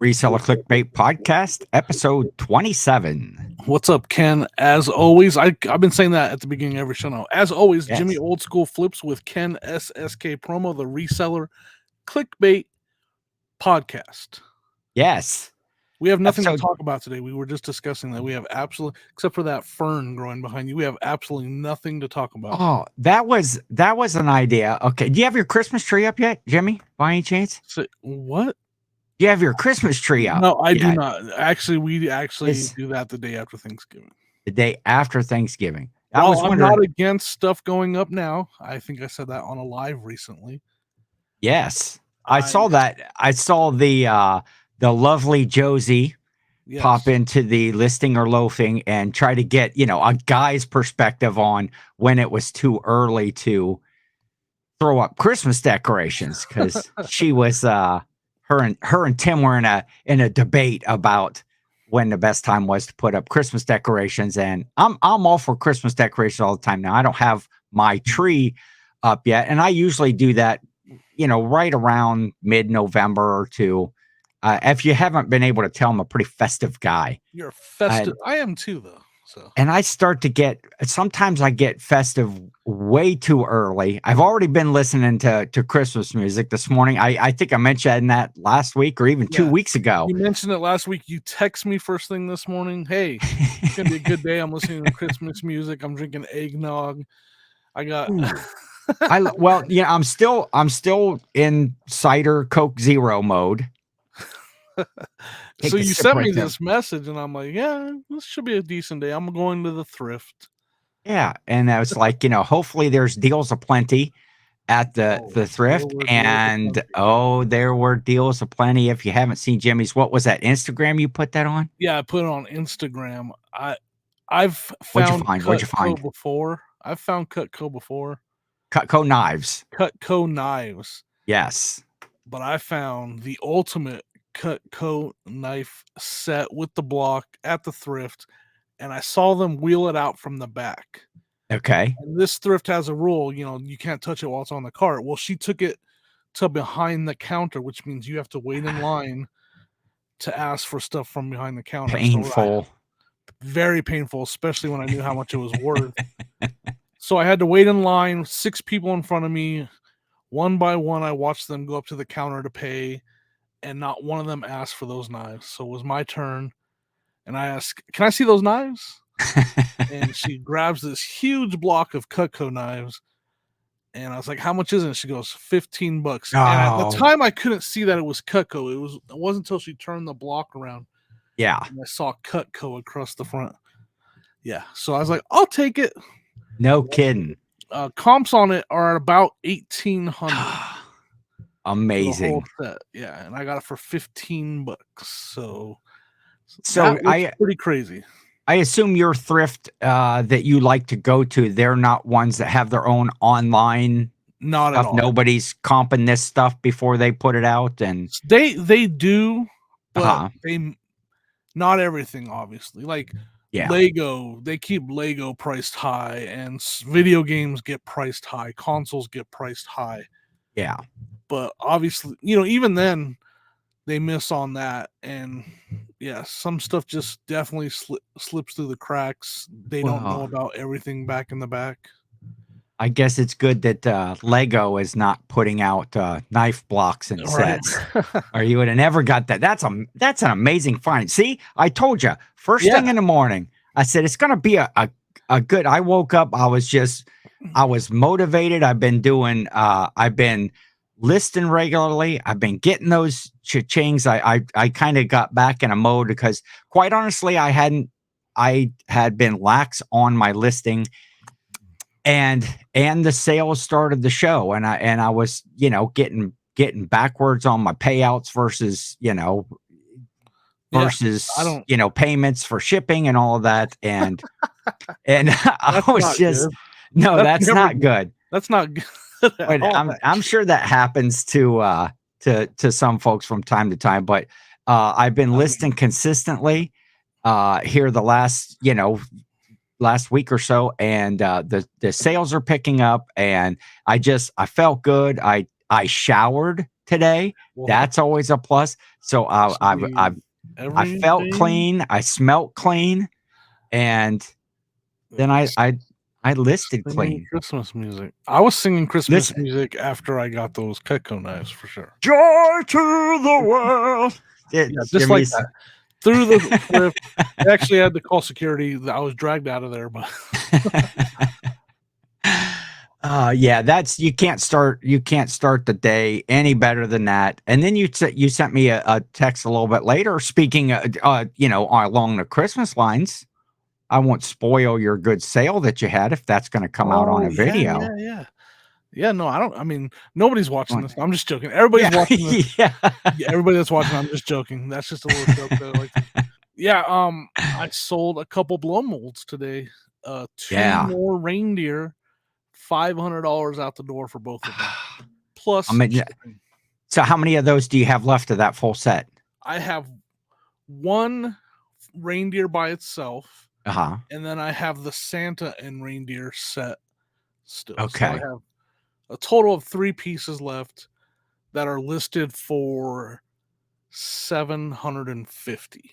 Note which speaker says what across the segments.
Speaker 1: Reseller Clickbait Podcast, episode 27.
Speaker 2: What's up, Ken? As always, I've been saying that at the beginning of every show now. As always,
Speaker 1: Yes.
Speaker 2: Jimmy Old School Flips with Ken SSKPromo, the Reseller Clickbait Podcast.
Speaker 1: Yes.
Speaker 2: We have nothing to talk about today. We were just discussing that. We have absolutely, except for that fern growing behind you, we have absolutely nothing to talk about.
Speaker 1: Oh, that was an idea. Okay. Do you have your Christmas tree up yet, Jimmy? By any chance?
Speaker 2: So, what?
Speaker 1: Do you have your Christmas tree up?
Speaker 2: No, I do not. Actually, we do that the day after Thanksgiving.
Speaker 1: The day after Thanksgiving.
Speaker 2: I'm not against stuff going up now. I think I said that on a live recently.
Speaker 1: Yes. I saw that. I saw the lovely Josie pop into the listing or loafing and try to get, a guy's perspective on when it was too early to throw up Christmas decorations, because she was her and Tim were in a debate about when the best time was to put up Christmas decorations. And I'm all for Christmas decorations all the time now. I don't have my tree up yet, and I usually do that, right around mid-November or two. If you haven't been able to tell, I'm a pretty festive guy.
Speaker 2: You're a festive. I am too, though. So.
Speaker 1: And I sometimes I get festive way too early. I've already been listening to Christmas music this morning. I think I mentioned that last week or even 2 weeks ago.
Speaker 2: You mentioned it last week. You text me first thing this morning. Hey, it's going to be a good day. I'm listening to Christmas music. I'm drinking eggnog. I got...
Speaker 1: I'm still in cider Coke Zero mode.
Speaker 2: So you sent me this message, and I'm like, yeah, this should be a decent day. I'm going to the thrift.
Speaker 1: Yeah, and I was like, hopefully there's deals aplenty at the thrift, and there were deals aplenty. If you haven't seen Jimmy's, what was that Instagram you put that on?
Speaker 2: Yeah, I put it on Instagram. I've found
Speaker 1: What'd you find
Speaker 2: before. I've found Cutco before.
Speaker 1: Cutco knives.
Speaker 2: Cutco knives.
Speaker 1: Yes.
Speaker 2: But I found the ultimate Cutco knife set with the block at the thrift, and I saw them wheel it out from the back.
Speaker 1: Okay.
Speaker 2: And this thrift has a rule, you can't touch it while it's on the cart. Well, she took it to behind the counter, which means you have to wait in line to ask for stuff from behind the counter.
Speaker 1: Painful.
Speaker 2: Very painful, especially when I knew how much it was worth. So I had to wait in line, 6 people in front of me. One by one, I watched them go up to the counter to pay, and not one of them asked for those knives. So it was my turn, and I asked, can I see those knives? And she grabs this huge block of Cutco knives, and I was like, how much is it? She goes, $15.
Speaker 1: Oh.
Speaker 2: And at the time, I couldn't see that it was Cutco. It wasn't until she turned the block around.
Speaker 1: Yeah.
Speaker 2: And I saw Cutco across the front. Yeah. So I was like, I'll take it.
Speaker 1: No kidding.
Speaker 2: Comps on it are about $1,800.
Speaker 1: Amazing.
Speaker 2: Yeah, and I got it for $15. So
Speaker 1: I
Speaker 2: pretty crazy.
Speaker 1: I assume your thrift that you like to go to, they're not ones that have their own online
Speaker 2: not
Speaker 1: stuff.
Speaker 2: At all.
Speaker 1: Nobody's comping this stuff before they put it out, and
Speaker 2: they do, but they not everything, obviously. Like Lego, they keep Lego priced high, and video games get priced high, consoles get priced high.
Speaker 1: Yeah.
Speaker 2: But obviously, even then, they miss on that. And some stuff just definitely slips through the cracks. They don't know about everything back in the back.
Speaker 1: I guess it's good that Lego is not putting out knife blocks and sets, or you would have never got that. That's an amazing find. See, I told you, first thing in the morning, I said, it's going to be a good, I woke up, I was motivated. I've been listing regularly. I've been getting those cha-chings. I kind of got back in a mode because, quite honestly, I had been lax on my listing, and the sales started the show, and I was getting backwards on my payouts versus payments for shipping and all of that, and I was just good. No, that's not good.
Speaker 2: That's not good.
Speaker 1: But I'm sure that happens to some folks from time to time. But I've been listing consistently here the last week or so, and the sales are picking up, and I felt good. I showered today.
Speaker 2: Well,
Speaker 1: That's always a plus. So
Speaker 2: this will be
Speaker 1: I felt
Speaker 2: everything.
Speaker 1: clean, I smelt clean, and then I listed
Speaker 2: Singing
Speaker 1: clean.
Speaker 2: Christmas music. I was singing Christmas
Speaker 1: Listen,
Speaker 2: music after I got those Cutco knives for sure.
Speaker 1: joy to the world.
Speaker 2: Yeah,
Speaker 1: It's
Speaker 2: just like
Speaker 1: Jimmy's.
Speaker 2: that. Through the thrift. I actually had to call security. I was dragged out of there, but
Speaker 1: Yeah, that's you can't start the day any better than that. And then you sent me a text a little bit later speaking along the Christmas lines. I won't spoil your good sale that you had if that's going to come out on
Speaker 2: oh
Speaker 1: a
Speaker 2: yeah,
Speaker 1: video.
Speaker 2: yeah, yeah. Yeah, no, I don't I mean, nobody's watching
Speaker 1: Going,
Speaker 2: this. I'm just joking. Everybody's
Speaker 1: yeah,
Speaker 2: watching this.
Speaker 1: yeah,
Speaker 2: Yeah, everybody that's watching, I'm just joking. That's just a little joke that I like to. Yeah, I sold a couple blow molds today. Two
Speaker 1: yeah.
Speaker 2: more reindeer, $500 out the door for both of them, plus
Speaker 1: I mean, yeah.
Speaker 2: shipping.
Speaker 1: So how many of those do you have left of that full set?
Speaker 2: I have one reindeer by itself,
Speaker 1: Uh huh.
Speaker 2: and then I have the Santa and reindeer set still. So I
Speaker 1: Okay.
Speaker 2: have a total of 3 pieces left that are listed for 750.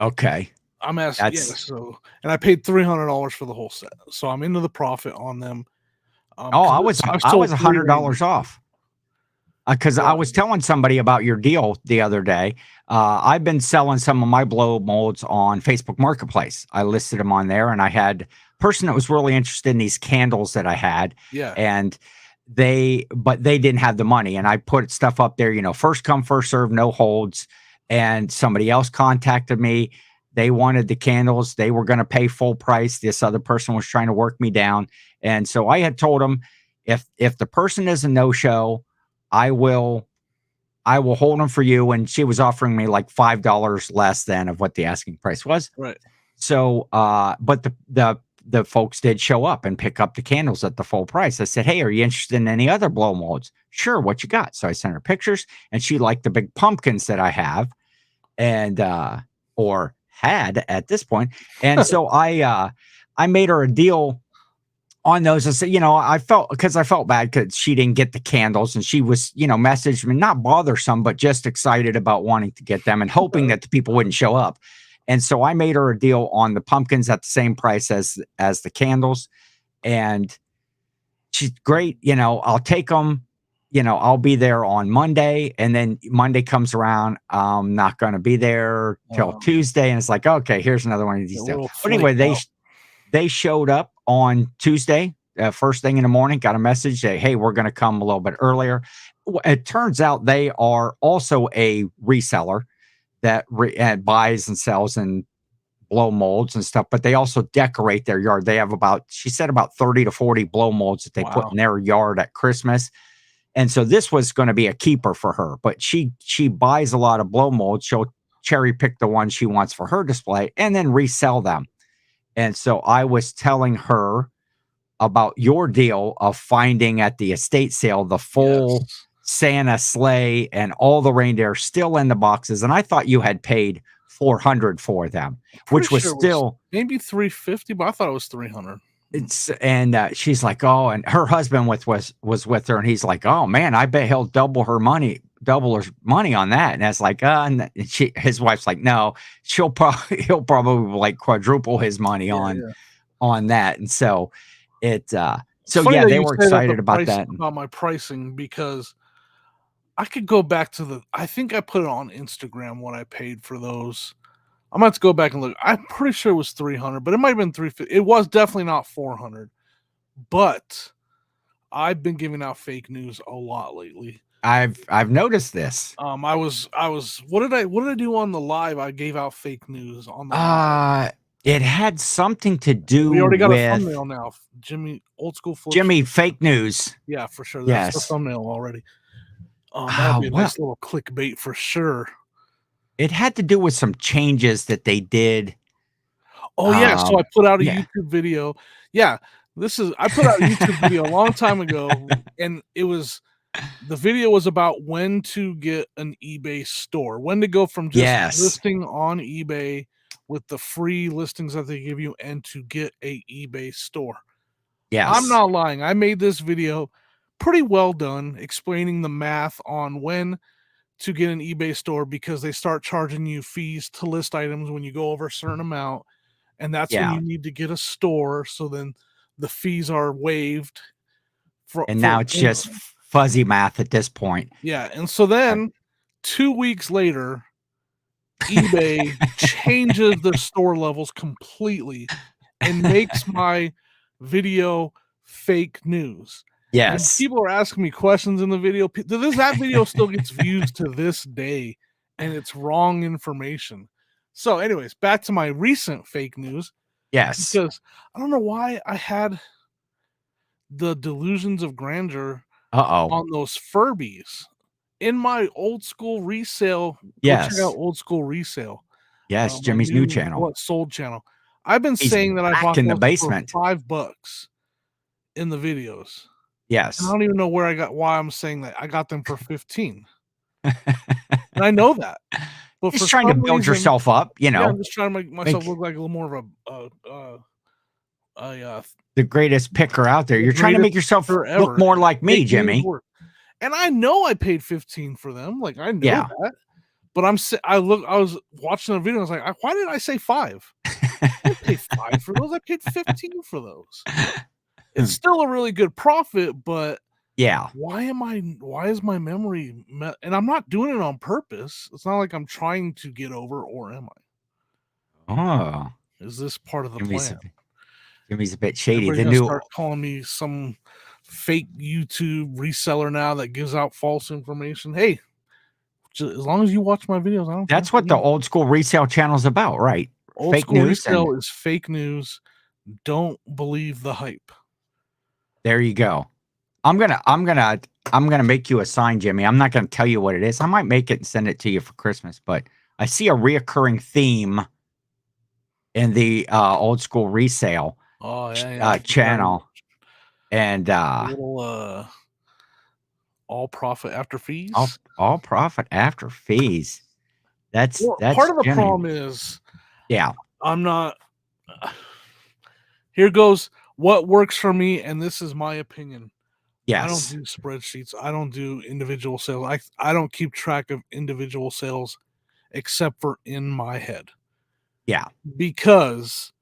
Speaker 1: Okay.
Speaker 2: I'm asking, yeah.
Speaker 1: That's
Speaker 2: So, and I paid $300 for the whole set, so I'm into the profit on them.
Speaker 1: oh,
Speaker 2: Because I
Speaker 1: I was
Speaker 2: sold 3
Speaker 1: $100
Speaker 2: reindeer.
Speaker 1: off. Because I
Speaker 2: Yeah,
Speaker 1: was telling somebody about your deal the other day. I've been selling some of my blow molds on Facebook Marketplace. I listed them on there, and I had a person that was really interested in these candles that I had,
Speaker 2: yeah,
Speaker 1: and but they didn't have the money. And I put stuff up there, first come, first serve, no holds. And somebody else contacted me. They wanted the candles. They were going to pay full price. This other person was trying to work me down, and so I had told them if the person is a no show, I will hold them for you. And she was offering me like $5 less than of what the asking price was.
Speaker 2: right.
Speaker 1: So but the folks did show up and pick up the candles at the full price. I said, "Hey, are you interested in any other blow molds?" "Sure, what you got?" So I sent her pictures, and she liked the big pumpkins that I have and or had at this point. And so I made her a deal on those. I said, I felt bad because she didn't get the candles, and she was, messaged me, not bothersome, but just excited about wanting to get them and hoping that the people wouldn't show up. And so I made her a deal on the pumpkins at the same price as the candles. And she's great. I'll take them. I'll be there on Monday, and then Monday comes around. I'm not going to be there till
Speaker 2: Um,
Speaker 1: Tuesday. And it's like, okay, here's another one of
Speaker 2: a
Speaker 1: these deals.
Speaker 2: little
Speaker 1: But anyway,
Speaker 2: flaked out.
Speaker 1: they showed up on Tuesday, first thing in the morning, got a message that, hey, we're going to come a little bit earlier. It turns out they are also a reseller that buys and sells and blow molds and stuff, but they also decorate their yard. They have she said about 30 to 40 blow molds that they put
Speaker 2: Wow.
Speaker 1: in their yard at Christmas. And so this was going to be a keeper for her, but she buys a lot of blow molds. She'll cherry pick the ones she wants for her display and then resell them. And so I was telling her about your deal of finding at the estate sale the full
Speaker 2: Yes.
Speaker 1: Santa sleigh and all the reindeer still in the boxes. And I thought you had paid 400 for them,
Speaker 2: Pretty
Speaker 1: which was
Speaker 2: sure it was
Speaker 1: still
Speaker 2: maybe 350, but I thought it was 300.
Speaker 1: it's and she's like, oh, and her husband was with her, and he's like, oh man, I bet he'll double her money on that. And that's like, and his wife's like, no, he'll probably like quadruple his money
Speaker 2: Yeah, yeah.
Speaker 1: on that. And so it
Speaker 2: It's
Speaker 1: so
Speaker 2: funny
Speaker 1: yeah,
Speaker 2: that
Speaker 1: they
Speaker 2: you
Speaker 1: were
Speaker 2: say that the
Speaker 1: excited about
Speaker 2: price
Speaker 1: that.
Speaker 2: about my pricing because I could go back to I think I put it on Instagram what I paid for those. I'm gonna have to go back and look. I'm pretty sure it was 300, but it might have been 350. It was definitely not 400. But I've been giving out fake news a lot lately.
Speaker 1: I've noticed this.
Speaker 2: I was what did I do on the live? I gave out fake news on the live.
Speaker 1: Uh it had something to do
Speaker 2: We already got a
Speaker 1: with
Speaker 2: thumbnail now. Jimmy old school flips.
Speaker 1: Jimmy fake news.
Speaker 2: Yeah, for sure. That's the
Speaker 1: Yes.
Speaker 2: thumbnail already. That'll be a
Speaker 1: Well,
Speaker 2: nice little clickbait for sure.
Speaker 1: it had to do with some changes that they did.
Speaker 2: Oh yeah, so I put out a
Speaker 1: Yeah.
Speaker 2: YouTube video. Yeah, I put out a YouTube video a long time ago, and the video was about when to get an eBay store, when to go from just
Speaker 1: Yes.
Speaker 2: listing on eBay with the free listings that they give you and to get a eBay store. I'm
Speaker 1: Yes.
Speaker 2: not lying. I made this video pretty well done, explaining the math on when to get an eBay store, because they start charging you fees to list items when you go over a certain amount, and that's when
Speaker 1: Yeah.
Speaker 2: you need to get a store. So then the fees are waived
Speaker 1: And now it's just fuzzy math at this point.
Speaker 2: yeah. And so then 2 weeks later, eBay changes the store levels completely and makes my video fake news. And
Speaker 1: Yes.
Speaker 2: people are asking me questions in the video. That video still gets views to this day, and it's wrong information. So, anyways, back to my recent fake news,
Speaker 1: Yes.
Speaker 2: because I don't know why I had the delusions of grandeur
Speaker 1: Uh-oh.
Speaker 2: on those Furbies in my old school resale. Go check out
Speaker 1: Yes.
Speaker 2: old school resale.
Speaker 1: Yes.
Speaker 2: My
Speaker 1: Jimmy's new
Speaker 2: new
Speaker 1: channel.
Speaker 2: what sold channel. I've been
Speaker 1: He's
Speaker 2: saying that I
Speaker 1: back
Speaker 2: bought
Speaker 1: in the
Speaker 2: those for
Speaker 1: basement.
Speaker 2: $5 in the videos. And I
Speaker 1: Yes.
Speaker 2: don't even know why I'm saying that. I got them for 15. And I know that. But for
Speaker 1: Just trying to
Speaker 2: some
Speaker 1: build
Speaker 2: reason,
Speaker 1: yourself up,
Speaker 2: yeah, I'm just trying to make myself
Speaker 1: make
Speaker 2: look like a little more of a
Speaker 1: the greatest picker out there.
Speaker 2: the
Speaker 1: You're trying to
Speaker 2: greatest
Speaker 1: make yourself
Speaker 2: picker
Speaker 1: look
Speaker 2: ever.
Speaker 1: more like me,
Speaker 2: Fake news
Speaker 1: Jimmy.
Speaker 2: work. And I know I paid 15 for them. Like, I know
Speaker 1: Yeah.
Speaker 2: that. But I was watching the video, I was like, "Why did I say 5? I didn't pay 5 for those. I paid 15 for those." It's still a really good profit, but
Speaker 1: Yeah.
Speaker 2: why is my memory and I'm not doing it on purpose. It's not like I'm trying to get over, or am I?
Speaker 1: Oh.
Speaker 2: Is this part of the
Speaker 1: Jimmy's
Speaker 2: plan?
Speaker 1: a bit shady.
Speaker 2: Everybody's
Speaker 1: The
Speaker 2: gonna
Speaker 1: new
Speaker 2: start calling me some fake YouTube reseller now that gives out false information. Hey, as long as you watch my videos, I don't care.
Speaker 1: That's what the old school resale channel is about, right?
Speaker 2: Old
Speaker 1: Fake
Speaker 2: school
Speaker 1: news, and
Speaker 2: resale is fake news. Don't believe the hype.
Speaker 1: there you go. I'm gonna make you a sign, Jimmy. I'm not gonna tell you what it is. I might make it and send it to you for Christmas, but I see a reoccurring theme in the old school resale
Speaker 2: Oh yeah.
Speaker 1: channel. And
Speaker 2: A little all profit after fees.
Speaker 1: all profit after fees.
Speaker 2: Well,
Speaker 1: That's
Speaker 2: part of the
Speaker 1: Jimmy.
Speaker 2: problem is
Speaker 1: Yeah.
Speaker 2: I'm not. Here goes what works for me, and this is my opinion. I don't
Speaker 1: Yes.
Speaker 2: do spreadsheets. I don't do individual sales. I don't keep track of individual sales except for in my head,
Speaker 1: Yeah.
Speaker 2: because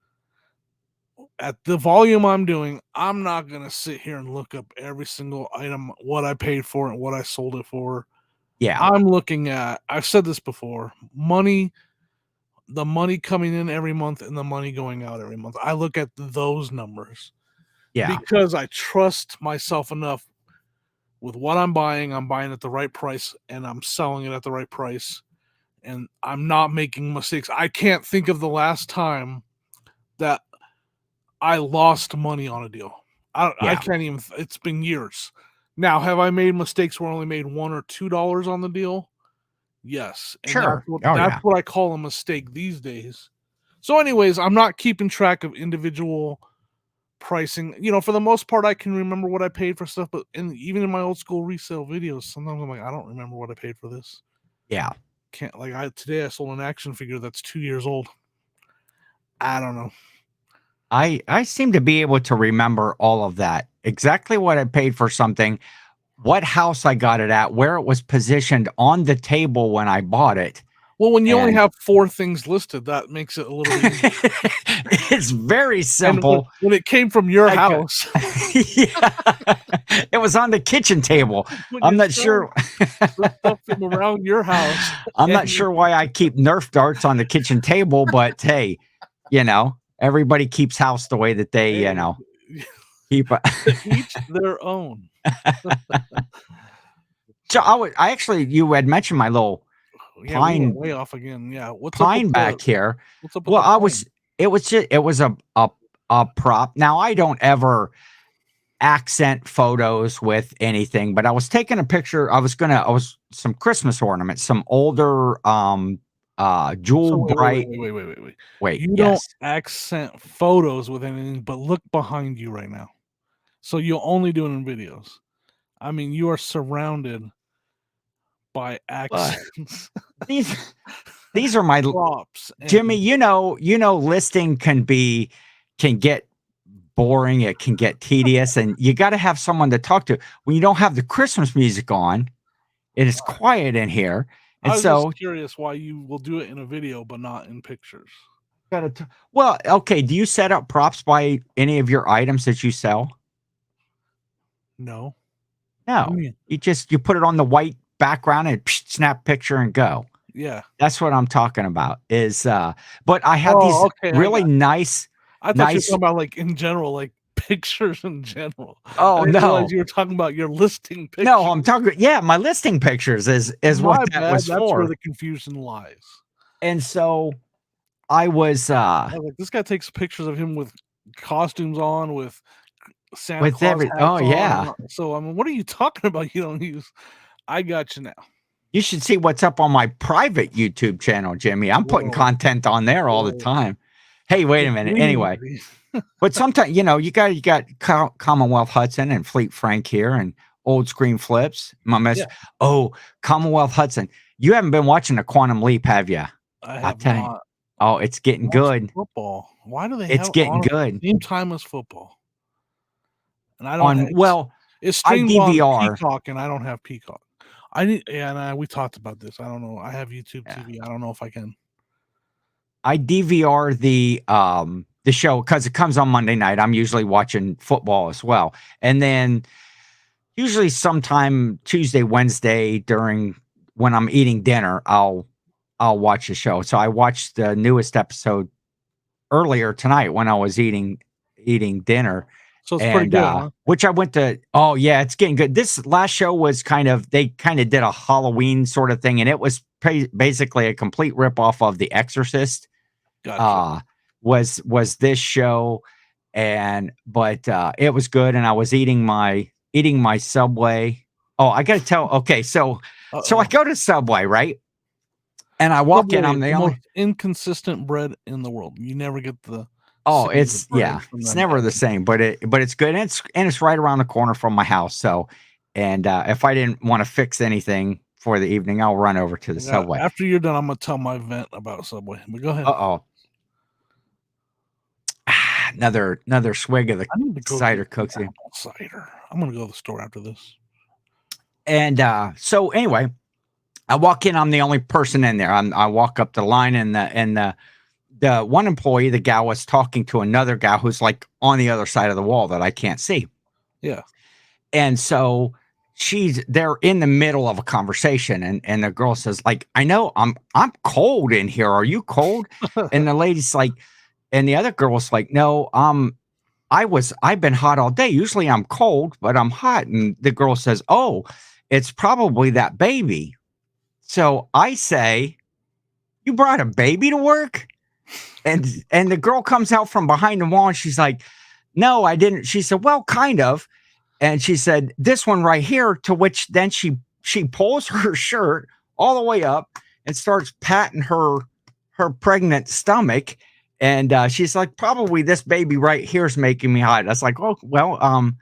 Speaker 2: at the volume I'm doing, I'm not going to sit here and look up every single item, what I paid for and what I sold it for.
Speaker 1: Yeah.
Speaker 2: I'm looking at, I've said this before, the money coming in every month and the money going out every month. I look at those numbers
Speaker 1: Yeah.
Speaker 2: because I trust myself enough with what I'm buying at the right price, and I'm selling it at the right price, and I'm not making mistakes. I can't think of the last time that I lost money on a deal. I
Speaker 1: Yeah.
Speaker 2: can't even. It's been years. Now, have I made mistakes where I only made $1 or $2 on the deal? Yes, and
Speaker 1: Sure. Oh
Speaker 2: that's
Speaker 1: yeah.
Speaker 2: what I call a mistake these days. So, anyways, I'm not keeping track of individual pricing. For the most part, I can remember what I paid for stuff, but even in my old school resale videos, sometimes I'm like, I don't remember what I paid for this.
Speaker 1: Yeah.
Speaker 2: Can't today I sold an action figure that's 2 years old. I don't know.
Speaker 1: I seem to be able to remember all of that. Exactly what I paid for something, what house I got it at, where it was positioned on the table when I bought it.
Speaker 2: Well, when you only
Speaker 1: And
Speaker 2: have 4 things listed, that makes it a little bit easier.
Speaker 1: it's very
Speaker 2: And
Speaker 1: simple.
Speaker 2: when it came from your
Speaker 1: Like,
Speaker 2: house,
Speaker 1: yeah. It was on the kitchen table.
Speaker 2: when
Speaker 1: I'm
Speaker 2: you're
Speaker 1: not
Speaker 2: selling
Speaker 1: sure.
Speaker 2: the stuff from around your house,
Speaker 1: I'm not
Speaker 2: and
Speaker 1: sure why I keep Nerf darts on the kitchen table, but hey, everybody keeps house the way that they,
Speaker 2: hey,
Speaker 1: keep.
Speaker 2: each their own.
Speaker 1: So I actually, you had mentioned my little
Speaker 2: Yeah, we went
Speaker 1: pine
Speaker 2: way off again. Yeah,
Speaker 1: pine back here.
Speaker 2: what's up with
Speaker 1: Well,
Speaker 2: the pine?
Speaker 1: it was a prop. Now I don't ever accent photos with anything, but I was taking a picture. I was some Christmas ornaments, some older
Speaker 2: So
Speaker 1: jewel bright.
Speaker 2: wait.
Speaker 1: Wait,
Speaker 2: You don't
Speaker 1: yes.
Speaker 2: accent photos with anything, but look behind you right now. So you'll only do it in videos. I mean, you are surrounded by
Speaker 1: But
Speaker 2: accents,
Speaker 1: these these are my
Speaker 2: props,
Speaker 1: Jimmy,
Speaker 2: and
Speaker 1: listing can get boring. It can get tedious, and you got to have someone to talk to. When you don't have the Christmas music on, it is quiet in here, and
Speaker 2: I was just
Speaker 1: so
Speaker 2: curious why you will do it in a video but not in pictures.
Speaker 1: well, okay. Do you set up props by any of your items that you sell?
Speaker 2: No. What do you
Speaker 1: No,
Speaker 2: mean?
Speaker 1: you put it on the white background and snap picture and go.
Speaker 2: Yeah.
Speaker 1: That's what I'm talking about. But I have
Speaker 2: Oh,
Speaker 1: these
Speaker 2: okay.
Speaker 1: really nice,
Speaker 2: I thought you were
Speaker 1: nice.
Speaker 2: talking about like in general, like pictures in general. I
Speaker 1: Oh
Speaker 2: didn't realize
Speaker 1: no,
Speaker 2: you were talking about your listing
Speaker 1: no,
Speaker 2: pictures.
Speaker 1: I'm talking. Yeah, my listing pictures is what
Speaker 2: My
Speaker 1: that
Speaker 2: bad.
Speaker 1: was
Speaker 2: That's where
Speaker 1: for.
Speaker 2: the confusion lies.
Speaker 1: And so I was
Speaker 2: I was like, this guy takes pictures of him with costumes on, with Santa
Speaker 1: with
Speaker 2: Claus
Speaker 1: every. Oh
Speaker 2: hats on.
Speaker 1: yeah,
Speaker 2: So I mean, what are you talking about? You don't use. I got you now.
Speaker 1: you should see what's up on my private YouTube channel, Jimmy. I'm putting
Speaker 2: Whoa,
Speaker 1: content on there all the
Speaker 2: whoa.
Speaker 1: time. Hey, wait a
Speaker 2: Good
Speaker 1: minute.
Speaker 2: grief.
Speaker 1: Anyway, but sometimes you got Commonwealth Hudson and Fleet Frank here and Old Screen Flips. My mess.
Speaker 2: Yeah,
Speaker 1: Oh, Commonwealth Hudson. You haven't been watching the Quantum Leap, have you?
Speaker 2: I
Speaker 1: I'll
Speaker 2: have
Speaker 1: tell you.
Speaker 2: not
Speaker 1: Oh, it's getting
Speaker 2: watched
Speaker 1: good.
Speaker 2: football. Why do they
Speaker 1: It's
Speaker 2: have it
Speaker 1: getting
Speaker 2: on at
Speaker 1: good.
Speaker 2: the same time as football? And I don't have
Speaker 1: On well,
Speaker 2: it's
Speaker 1: I
Speaker 2: streamed on
Speaker 1: DVR.
Speaker 2: Peacock, and I don't have Peacock. I need, yeah, and we talked about this. I don't know. I have YouTube
Speaker 1: Yeah,
Speaker 2: TV. I don't know if I can.
Speaker 1: I DVR the show because it comes on Monday night. I'm usually watching football as well, and then usually sometime Tuesday, Wednesday during when I'm eating dinner, I'll watch the show. So I watched the newest episode earlier tonight when I was eating dinner,
Speaker 2: So it's pretty
Speaker 1: and
Speaker 2: good, huh?
Speaker 1: which I went to. Oh yeah, it's getting good. This last show was they kind of did a Halloween sort of thing, and it was basically a complete rip off of The Exorcist.
Speaker 2: Gotcha.
Speaker 1: Uh was this show, and but it was good, and I was eating my Subway. Oh, I got to tell. Okay, so I
Speaker 2: Uh-oh.
Speaker 1: go to Subway, right? And I walk in.
Speaker 2: Subway,
Speaker 1: I'm the
Speaker 2: the most
Speaker 1: only.
Speaker 2: inconsistent bread in the world. You never get the
Speaker 1: Oh,
Speaker 2: same
Speaker 1: it's
Speaker 2: bread
Speaker 1: yeah,
Speaker 2: from
Speaker 1: it's
Speaker 2: them
Speaker 1: never the
Speaker 2: ever.
Speaker 1: same, but it's good, and it's right around the corner from my house. So, and if I didn't want to fix anything for the evening, I'll run over to the Subway.
Speaker 2: After you're done, I'm gonna tell my vent about Subway. But go ahead.
Speaker 1: Uh oh, another swig of the
Speaker 2: I need to go
Speaker 1: cider
Speaker 2: get some
Speaker 1: cooks in.
Speaker 2: apple cider. I'm gonna go to the store after this.
Speaker 1: And so anyway, I walk in. I'm the only person in there. I walk up the line, and the one employee, the gal, was talking to another gal who's like on the other side of the wall that I can't see.
Speaker 2: Yeah.
Speaker 1: And so they're in the middle of a conversation, and the girl says, like, I know I'm cold in here. Are you cold? And the lady's like, and the other girl's like, no, I've been hot all day. Usually I'm cold, but I'm hot. And the girl says, oh, it's probably that baby. So I say, you brought a baby to work? And the girl comes out from behind the wall, and she's like, no, I didn't. She said, well, kind of. And she said, this one right here, to which then she pulls her shirt all the way up and starts patting her pregnant stomach. And she's like, probably this baby right here is making me hot. I was like, oh, well,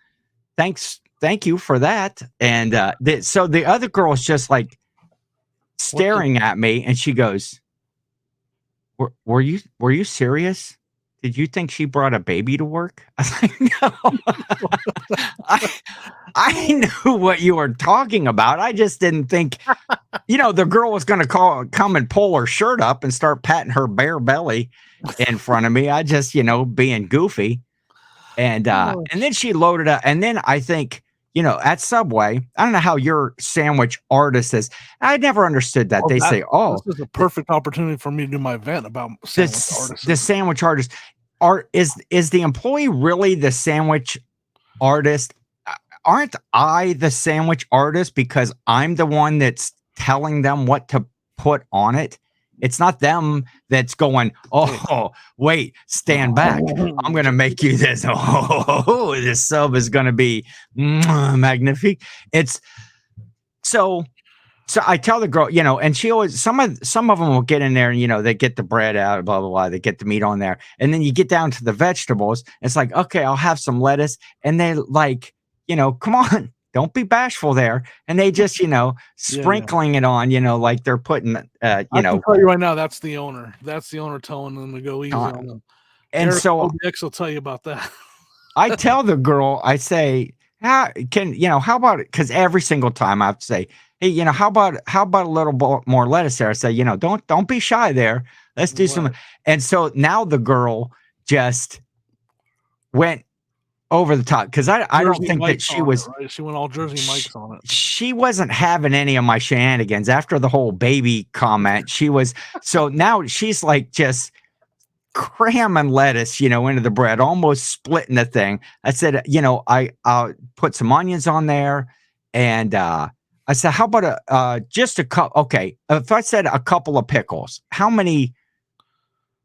Speaker 1: thank you for that. And so the other girl is just like
Speaker 2: What the
Speaker 1: staring at me, and she goes, were you serious? Did you think she brought a baby to work? I was like, no. I I knew what you were talking about. I just didn't think, the girl was going to come and pull her shirt up and start patting her bare belly in front of me. I just, being goofy.
Speaker 2: oh,
Speaker 1: And then she loaded up. And then I think, at Subway, I don't know how your sandwich artist is. I never understood that.
Speaker 2: oh,
Speaker 1: They
Speaker 2: that
Speaker 1: say,
Speaker 2: this
Speaker 1: oh,
Speaker 2: is a perfect opportunity for me to do my vent about sandwich
Speaker 1: the
Speaker 2: artists.
Speaker 1: sandwich artist is the employee really the sandwich artist? Aren't I the sandwich artist because I'm the one that's telling them what to put on it? It's not them that's going, oh, wait, stand back. I'm going to make you this. Oh, this sub is going to be magnifique. It's so I tell the girl, and she always some of them will get in there and they get the bread out, blah blah blah. They get the meat on there, and then you get down to the vegetables. It's like, okay, I'll have some lettuce, and they like, come on, don't be bashful there. And they just,
Speaker 2: Yeah.
Speaker 1: sprinkling it on, like they're putting,
Speaker 2: I can tell you right now, that's the owner. That's the owner telling them to go easy on them.
Speaker 1: and
Speaker 2: Eric
Speaker 1: so
Speaker 2: ODX will tell you about that.
Speaker 1: I tell the girl, I say, how about it? Because every single time I have to say, hey, how about a little more lettuce there? I say, don't be shy there. Let's do some.
Speaker 2: Right.
Speaker 1: And so now the girl just went over the top because I don't
Speaker 2: Jersey
Speaker 1: think that
Speaker 2: Mike's
Speaker 1: she
Speaker 2: on it,
Speaker 1: was
Speaker 2: right? She went all Jersey
Speaker 1: sh-
Speaker 2: Mike's on it.
Speaker 1: she wasn't having any of my shenanigans after the whole baby comment. She was so now she's like just cramming lettuce, into the bread, almost splitting the thing. I said, I'll put some onions on there, and I said, how about just a cup? Okay, if I said a couple of pickles, how many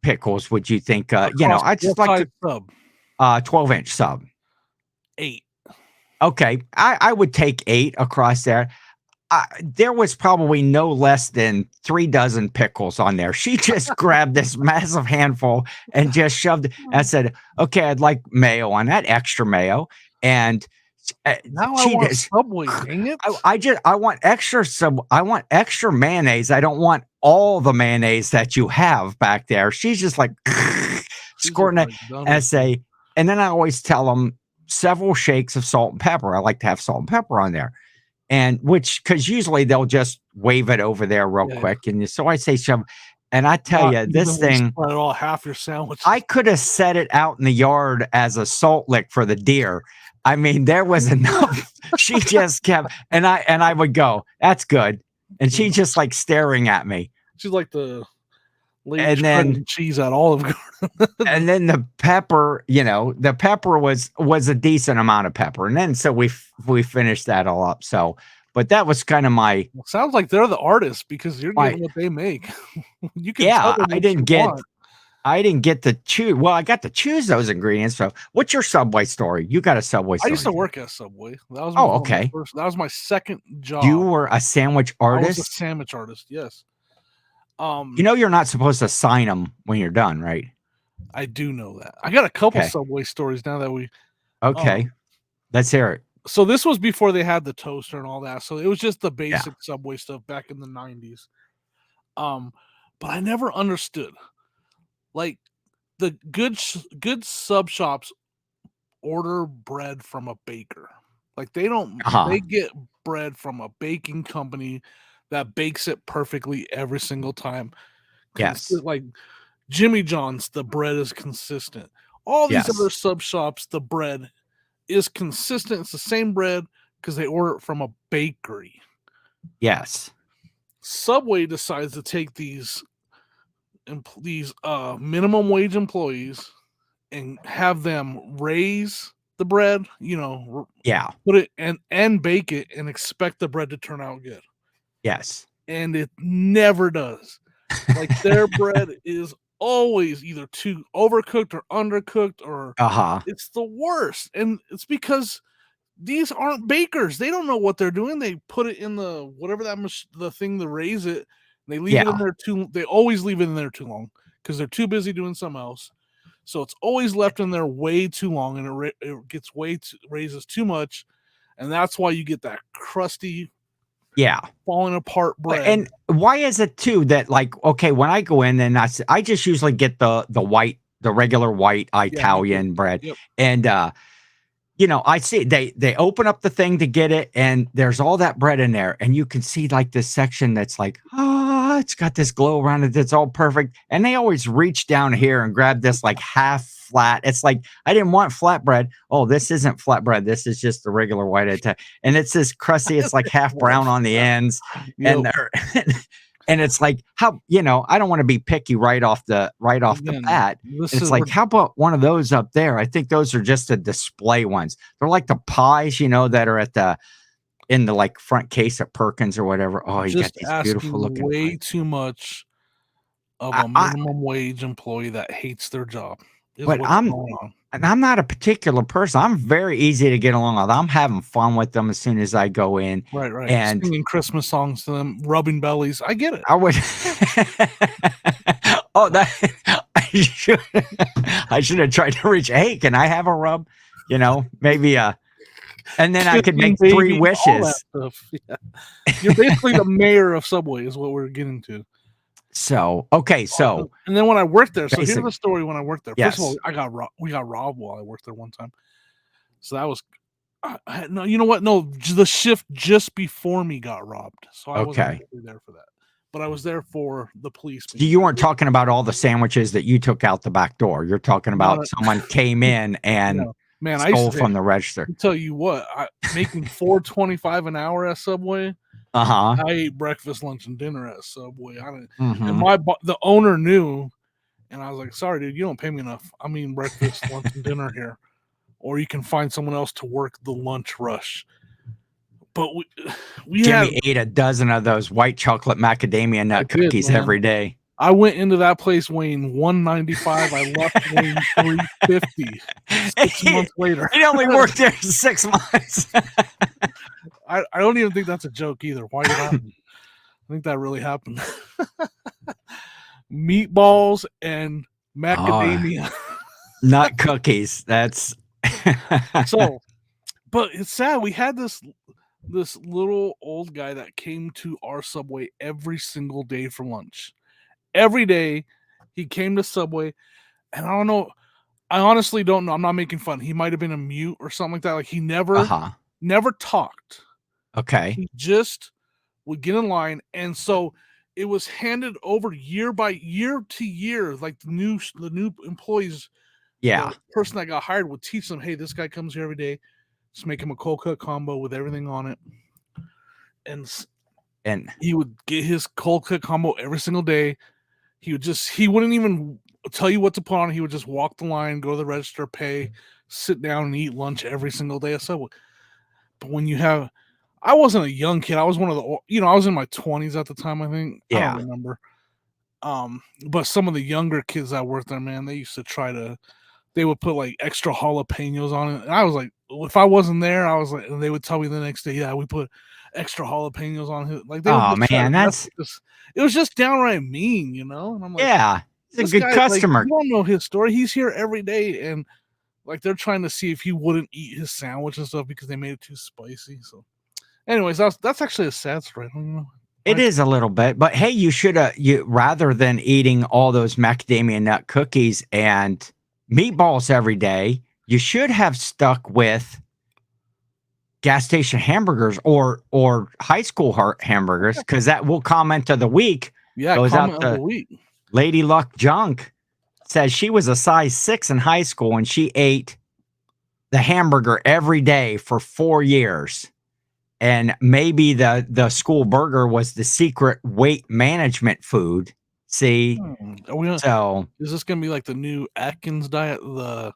Speaker 1: pickles would you think?
Speaker 2: Across
Speaker 1: I just
Speaker 2: what
Speaker 1: like
Speaker 2: size
Speaker 1: to
Speaker 2: sub?
Speaker 1: 12-inch sub.
Speaker 2: 8.
Speaker 1: Okay, I would take 8 across there. There was probably no less than 3 dozen pickles on there. She just grabbed this massive handful and just shoved it. And I said, "Okay, I'd like mayo on that, extra mayo." And
Speaker 2: Now I
Speaker 1: she
Speaker 2: want
Speaker 1: does.
Speaker 2: Subway, dang it.
Speaker 1: I want extra mayonnaise. I don't want all the mayonnaise that you have back there. She's just like
Speaker 2: She's just
Speaker 1: squirting it.
Speaker 2: like done
Speaker 1: And I
Speaker 2: with you.
Speaker 1: say, and then I always tell them several shakes of salt and pepper. I like to have salt and pepper on there. And because usually they'll just wave it over there real
Speaker 2: Yeah.
Speaker 1: quick. And so I say some, and I tell
Speaker 2: Not
Speaker 1: you, this
Speaker 2: evenly
Speaker 1: thing,
Speaker 2: spread all half your sandwich.
Speaker 1: I could have set it out in the yard as a salt lick for the deer. I mean, there was enough. She just kept, and I would go, that's good. And she just like staring at me.
Speaker 2: She's like the lady
Speaker 1: And then
Speaker 2: shredding cheese at Olive Garden.
Speaker 1: and then the pepper, the pepper was a decent amount of pepper. And then so we finished that all up. So, but that was kind of my
Speaker 2: Well, sounds like they're the artists because you're
Speaker 1: my
Speaker 2: getting what they make. You can tell
Speaker 1: yeah,
Speaker 2: them what you want.
Speaker 1: I didn't get to choose. Well, I got to choose those ingredients. So, what's your Subway story? You got a Subway
Speaker 2: I
Speaker 1: story.
Speaker 2: used to work at Subway. That was
Speaker 1: Oh,
Speaker 2: one of my
Speaker 1: okay.
Speaker 2: first. That was my second
Speaker 1: You
Speaker 2: job.
Speaker 1: were a sandwich
Speaker 2: I was a
Speaker 1: artist.
Speaker 2: sandwich artist. Yes.
Speaker 1: You're not supposed to sign them when you're done, right?
Speaker 2: I do know that. I got a couple
Speaker 1: Okay.
Speaker 2: Subway stories now that we.
Speaker 1: Okay. Let's hear it.
Speaker 2: So this was before they had the toaster and all that. So it was just the basic Subway stuff back in the 90s. But I never understood. Like the good sub shops order bread from a baker. Like they don't they get bread from a baking company that bakes it perfectly every single time.
Speaker 1: Yes.
Speaker 2: Like Jimmy John's, the bread is consistent. All these
Speaker 1: Yes.
Speaker 2: other sub shops, the bread is consistent. It's the same bread because they order it from a bakery.
Speaker 1: Yes.
Speaker 2: Subway decides to take these minimum wage employees and have them raise the bread, put it and bake it and expect the bread to turn out good.
Speaker 1: Yes.
Speaker 2: And it never does. Like their bread is always either too overcooked or undercooked or it's the worst. And it's because these aren't bakers. They don't know what they're doing. They put it in the whatever the thing to raise it. They leave it in there they always leave it in there too long because they're too busy doing something else. So it's always left in there way too long, and it gets raises too much, and that's why you get that crusty, falling apart bread.
Speaker 1: And why is it too that when I go in and I just usually get the regular white Italian bread, and I see they open up the thing to get it, and there's all that bread in there, and you can see like this section that's like, it's got this glow around it that's all perfect, and they always reach down here and grab this like half flat. It's like, I didn't want flatbread. Oh, this isn't flatbread. This is just the regular white Italian, and it's this crusty. It's like half brown on the ends, and and it's like, how I don't want to be picky right off the bat. It's like, how about one of those up there? I think those are just the display ones. They're like the pies, that are at in the like front case at Perkins or whatever. Oh, you
Speaker 2: just
Speaker 1: got these beautiful looking
Speaker 2: way
Speaker 1: pies.
Speaker 2: too much of a minimum wage employee that hates their job.
Speaker 1: But I'm not a particular person. I'm very easy to get along with. I'm having fun with them as soon as I go in.
Speaker 2: Right.
Speaker 1: And
Speaker 2: singing Christmas songs to them, rubbing bellies. I get it.
Speaker 1: I would. I should have tried to reach. Hey, can I have a rub? Maybe and then I could make 3 wishes.
Speaker 2: Yeah. You're basically the mayor of Subway, is what we're getting to.
Speaker 1: So okay, so
Speaker 2: and then when I worked there, so here's the story. When I worked there,
Speaker 1: yes.
Speaker 2: first of all, we got robbed while I worked there one time. So that was no, you know what? No, the shift just before me got robbed, so I wasn't
Speaker 1: Okay.
Speaker 2: actually there for that. But I was there for the police
Speaker 1: So
Speaker 2: being
Speaker 1: you
Speaker 2: there.
Speaker 1: weren't talking about all the sandwiches that you took out the back door. You're talking
Speaker 2: Not
Speaker 1: about
Speaker 2: a,
Speaker 1: someone came in and
Speaker 2: no, man. I used
Speaker 1: stole
Speaker 2: to
Speaker 1: from the register.
Speaker 2: tell you what, making $4.25 an hour at Subway.
Speaker 1: Uh-huh.
Speaker 2: I ate breakfast, lunch, and dinner at Subway. And
Speaker 1: Mhm.
Speaker 2: the owner knew, and I was like, "Sorry, dude, you don't pay me enough. I'm eating breakfast, lunch, and dinner here, or you can find someone else to work the lunch rush." But we had
Speaker 1: Jimmy ate a dozen of those white chocolate macadamia
Speaker 2: I
Speaker 1: nut
Speaker 2: did,
Speaker 1: cookies
Speaker 2: man.
Speaker 1: every day.
Speaker 2: I went into that place weighing 195. I left weighing 350 6 months later.
Speaker 1: He only worked there 6 months.
Speaker 2: I don't even think that's a joke either. Why did I think that really happened? Meatballs and
Speaker 1: Oh,
Speaker 2: macadamia.
Speaker 1: nut cookies. That's
Speaker 2: So, but it's sad. We had this little old guy that came to our Subway every single day for lunch. Every day he came to Subway, and I don't know. I honestly don't know. I'm not making fun. He might have been a mute or something like that. Like he
Speaker 1: Uh-huh.
Speaker 2: never talked.
Speaker 1: Okay.
Speaker 2: He just would get in line, and so it was handed over year by year to year. Like the new employees,
Speaker 1: Yeah.
Speaker 2: the person that got hired would teach them, "Hey, this guy comes here every day. Just make him a cold cut combo with everything on it." And
Speaker 1: And
Speaker 2: he would get his cold cut combo every single day. He wouldn't even tell you what to put on. He would just walk the line, go to the register, pay, sit down, and eat lunch every single day at Subway. But when you have, I wasn't a young kid. I was one of the, I was in my 20s at the time. I think I don't
Speaker 1: yeah.
Speaker 2: remember. But some of the younger kids that worked there, man, they used to they would put like extra jalapenos on it. And I was like, if I wasn't there, I was like, and they would tell me the next day, yeah, we put extra jalapenos on it. Like they would
Speaker 1: Oh
Speaker 2: just try to
Speaker 1: man,
Speaker 2: mess
Speaker 1: that's
Speaker 2: with this. It was just downright mean, And I'm like,
Speaker 1: yeah. He's a
Speaker 2: this
Speaker 1: good
Speaker 2: guy, like, you
Speaker 1: customer.
Speaker 2: don't know his story. He's here every day, and like they're trying to see if he wouldn't eat his sandwich and stuff because they made it too spicy. So, anyways, that's actually a sad story. I don't know.
Speaker 1: It is a little bit, but hey, you should you rather than eating all those macadamia nut cookies and meatballs every day, you should have stuck with gas station hamburgers or high school hamburgers because that will comment of the week
Speaker 2: Yeah,
Speaker 1: goes out
Speaker 2: comment of the
Speaker 1: to
Speaker 2: week.
Speaker 1: Lady Luck Junk. Says she was a size 6 in high school and she ate the hamburger every day for 4 years. And maybe the school burger was the secret weight management food. See? So
Speaker 2: Is this gonna be like the new Atkins diet, the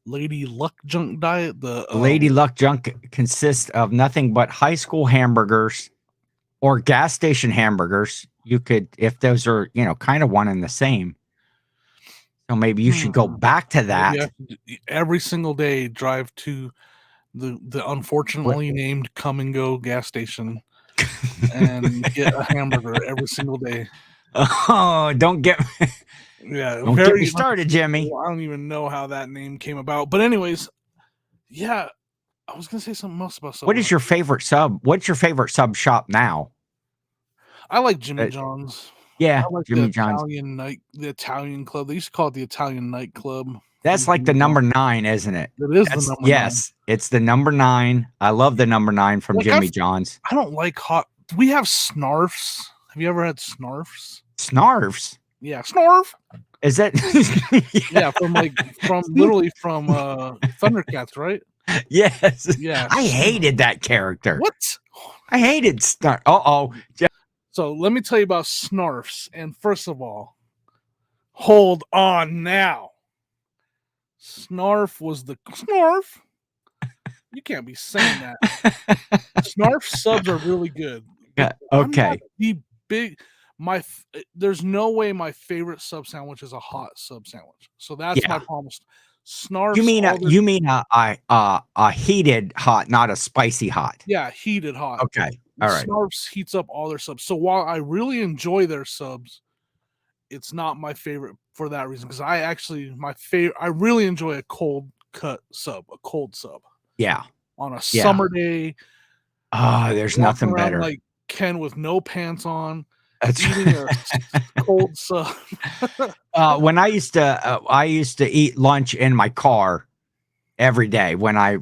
Speaker 2: Lady Luck Junk diet?
Speaker 1: Lady Luck Junk consists of nothing but high school hamburgers or gas station hamburgers. You could, if those are, kind of one and the same. So maybe you should go back to
Speaker 2: Maybe I
Speaker 1: that.
Speaker 2: should every single day drive to the unfortunately named Come and Go gas station and get a hamburger every single day.
Speaker 1: Oh, don't get me started, Jimmy.
Speaker 2: I don't even know how that name came about. But anyways, yeah, I was gonna say something else about
Speaker 1: What
Speaker 2: Subway.
Speaker 1: is your favorite sub? What's your favorite sub shop now?
Speaker 2: I like Jimmy John's.
Speaker 1: Yeah,
Speaker 2: I like
Speaker 1: Jimmy John's.
Speaker 2: the Italian club. They used to call it the Italian nightclub.
Speaker 1: That's like the number 9, isn't it?
Speaker 2: It is the
Speaker 1: That's
Speaker 2: number 9.
Speaker 1: yes, it's the number 9. I love the number 9 from
Speaker 2: Like,
Speaker 1: Jimmy John's.
Speaker 2: I don't like hot. We have Snarfs. Have you ever had Snarfs?
Speaker 1: Snarfs?
Speaker 2: Yeah, Snarf.
Speaker 1: Is that
Speaker 2: Yeah, from literally from Thundercats, right?
Speaker 1: Yes.
Speaker 2: Yeah.
Speaker 1: I hated that character.
Speaker 2: What?
Speaker 1: I hated Snarf. Uh-oh.
Speaker 2: So let me tell you about Snarfs. And first of all, hold on now. Snarf was the Snarf. You can't be saying that. Snarf subs are really good.
Speaker 1: Yeah, okay.
Speaker 2: The big there's no way my favorite sub sandwich is a hot sub sandwich. So that's my problem. Snarf.
Speaker 1: You mean a heated hot, not a spicy hot.
Speaker 2: Yeah, heated hot.
Speaker 1: Okay. All right.
Speaker 2: Snarfs heats up all their subs. So while I really enjoy their subs, it's not my favorite for that reason. Because I really enjoy a cold sub.
Speaker 1: Yeah.
Speaker 2: On a summer day.
Speaker 1: Oh, there's nothing better.
Speaker 2: Like Ken with no pants on.
Speaker 1: That's
Speaker 2: eating a cold sub.
Speaker 1: When I used to eat lunch in my car, every day when I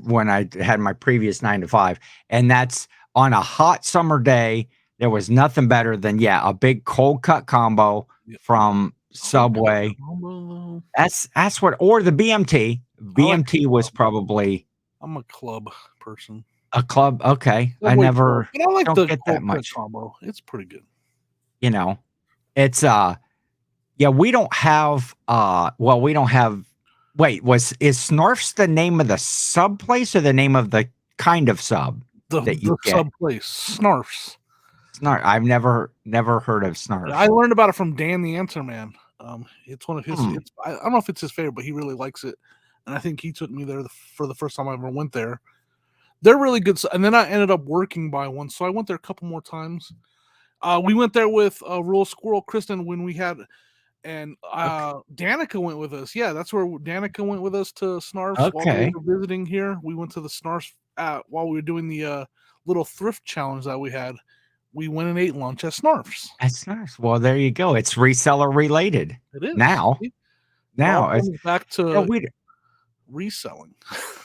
Speaker 1: had my previous 9 to 5, and that's on a hot summer day. There was nothing better than, yeah, a big cold cut combo
Speaker 2: Yeah.
Speaker 1: from
Speaker 2: Cold cut
Speaker 1: Subway.
Speaker 2: combo.
Speaker 1: That's what, or the BMT.
Speaker 2: I like
Speaker 1: BMT was
Speaker 2: club.
Speaker 1: probably
Speaker 2: I'm a club person.
Speaker 1: a club. Okay, I
Speaker 2: Subway club,
Speaker 1: never
Speaker 2: but I like
Speaker 1: don't
Speaker 2: the
Speaker 1: get that
Speaker 2: cold cut
Speaker 1: much.
Speaker 2: combo. It's pretty good.
Speaker 1: You know, it's yeah, we don't have well, we don't have. Wait, is Snarf's the name of the sub place or the name of the kind of sub that you
Speaker 2: The
Speaker 1: get?
Speaker 2: sub place, Snarfs.
Speaker 1: Snarf. I've never heard of
Speaker 2: I
Speaker 1: Snarf's.
Speaker 2: learned about it from Dan the Answer Man. It's one of his.
Speaker 1: Hmm.
Speaker 2: I don't know if it's his favorite, but he really likes it, and I think he took me there for the first time I ever went there. They're really good, and then I ended up working by one, so I went there a couple more times. We went there with Rural Squirrel Kristen when we had, and
Speaker 1: Okay.
Speaker 2: Danica went with us. Yeah, that's where Danica went with us to Snarf's while they
Speaker 1: Okay.
Speaker 2: were visiting here. We went to the Snarf's while we were doing the little thrift challenge that we had. We went and ate lunch at Snarf's.
Speaker 1: That's nice. Well, there you go. It's reseller related
Speaker 2: It is.
Speaker 1: now.
Speaker 2: See? It all
Speaker 1: Now it's
Speaker 2: comes back
Speaker 1: no,
Speaker 2: to
Speaker 1: we
Speaker 2: reselling.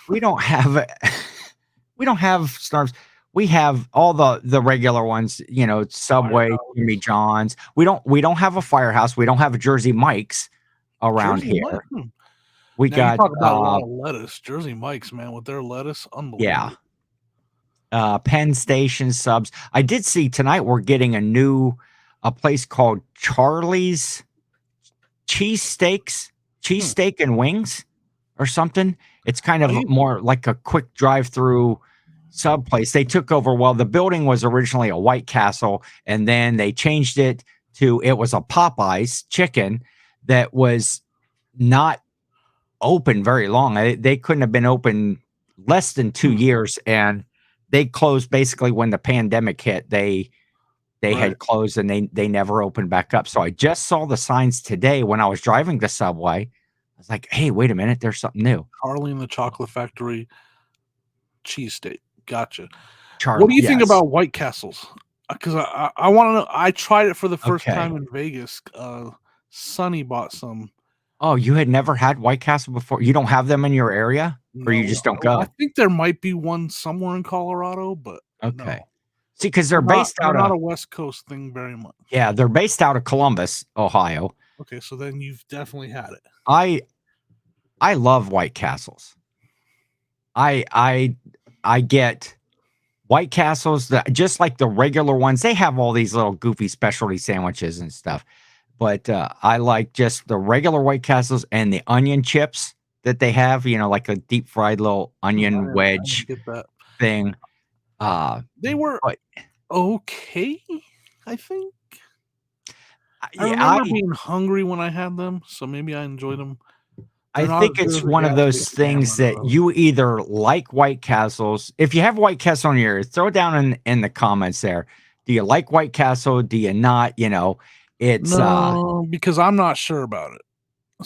Speaker 1: we don't have we don't have Snarf's. We have all the regular ones, Subway, Jimmy
Speaker 2: Firehouse.
Speaker 1: John's. We don't have a Firehouse. We don't have a Jersey Mike's around
Speaker 2: Jersey Mike.
Speaker 1: here. We
Speaker 2: Now you
Speaker 1: got
Speaker 2: talk about a lot of lettuce. Jersey Mike's, man, with their lettuce,
Speaker 1: yeah,
Speaker 2: unbelievable.
Speaker 1: Penn Station subs. I did see tonight we're getting a place called Charlie's cheesesteak and wings or something. It's kind of
Speaker 2: I
Speaker 1: more like a quick drive-through sub place. They took over. Well, the building was originally a White Castle, and then they changed it to it was a Popeyes chicken that was not open very long. They couldn't have been open less than 2 years, and they closed basically when the pandemic hit. They
Speaker 2: right.
Speaker 1: had closed and they never opened back up. So I just saw the signs today when I was driving the subway. I was like, hey, wait a minute, there's something new.
Speaker 2: Charlie and the Chocolate Factory cheesesteak. Gotcha. What
Speaker 1: Charlie,
Speaker 2: do you think
Speaker 1: yes.
Speaker 2: about White Castles? Because I want to know. I tried it for the first
Speaker 1: Okay.
Speaker 2: time in Vegas. Sonny bought some.
Speaker 1: Oh, you had never had White Castle before? You don't have them in your area? Or you
Speaker 2: No,
Speaker 1: just don't
Speaker 2: I
Speaker 1: go?
Speaker 2: think there might be one somewhere in Colorado, but no,
Speaker 1: Okay. See, because they're based
Speaker 2: they're
Speaker 1: out
Speaker 2: not
Speaker 1: of
Speaker 2: a West Coast thing very much.
Speaker 1: yeah, they're based out of Columbus, Ohio.
Speaker 2: Okay, so then you've definitely had it.
Speaker 1: I love White Castles. I get White Castles, just like the regular ones. They have all these little goofy specialty sandwiches and stuff, but I like just the regular White Castles and the onion chips that they have. Like a deep fried little onion
Speaker 2: I didn't
Speaker 1: wedge
Speaker 2: get that.
Speaker 1: thing.
Speaker 2: They were
Speaker 1: But
Speaker 2: okay, I think. I
Speaker 1: yeah,
Speaker 2: remember being hungry when I had them, so maybe I enjoyed them.
Speaker 1: I
Speaker 2: They're not
Speaker 1: think
Speaker 2: as good
Speaker 1: it's
Speaker 2: as the
Speaker 1: one of
Speaker 2: gas
Speaker 1: those
Speaker 2: station
Speaker 1: things
Speaker 2: hamburger,
Speaker 1: that
Speaker 2: though.
Speaker 1: you either like White Castles. If you have White Castle on your ear, throw it down in the comments there. Do you like White Castle? Do you not? It's
Speaker 2: No, because I'm not sure about it.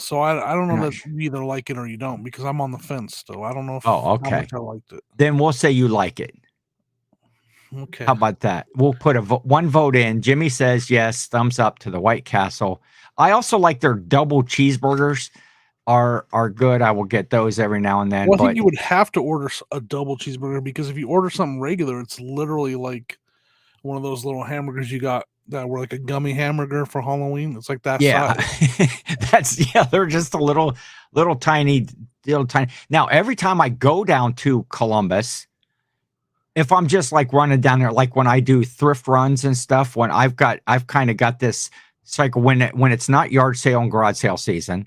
Speaker 2: So I don't
Speaker 1: you're
Speaker 2: know
Speaker 1: not
Speaker 2: that
Speaker 1: sure.
Speaker 2: you either like it or you don't, because I'm on the fence still. I don't know
Speaker 1: Oh,
Speaker 2: how much
Speaker 1: okay.
Speaker 2: I liked it.
Speaker 1: Then we'll say you like it. How
Speaker 2: Okay.
Speaker 1: about that? We'll put one vote in. Jimmy says yes, thumbs up to the White Castle. I also like their double cheeseburgers are good. I will get those every now and then.
Speaker 2: Well, I think
Speaker 1: But
Speaker 2: you would have to order a double cheeseburger, because if you order something regular, it's literally like one of those little hamburgers you got that were like a gummy hamburger for Halloween. It's like that
Speaker 1: yeah,
Speaker 2: size.
Speaker 1: they're just a little tiny, little tiny. Now, every time I go down to Columbus, if I'm just like running down there, like when I do thrift runs and stuff, when I've kind of got this cycle when it's not yard sale and garage sale season,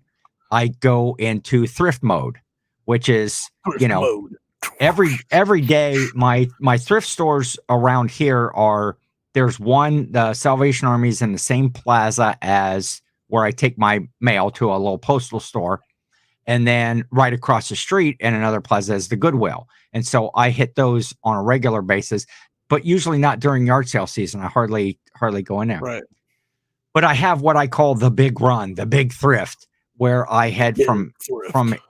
Speaker 1: I go into thrift mode, which is,
Speaker 2: Thrift mode.
Speaker 1: every day my thrift stores around here there's one, the Salvation Army is in the same plaza as where I take my mail to a little postal store, and then right across the street in another plaza is the Goodwill. And so I hit those on a regular basis, but usually not during yard sale season. I hardly go in there.
Speaker 2: Right.
Speaker 1: But I have what I call the big run, the big thrift, where I head from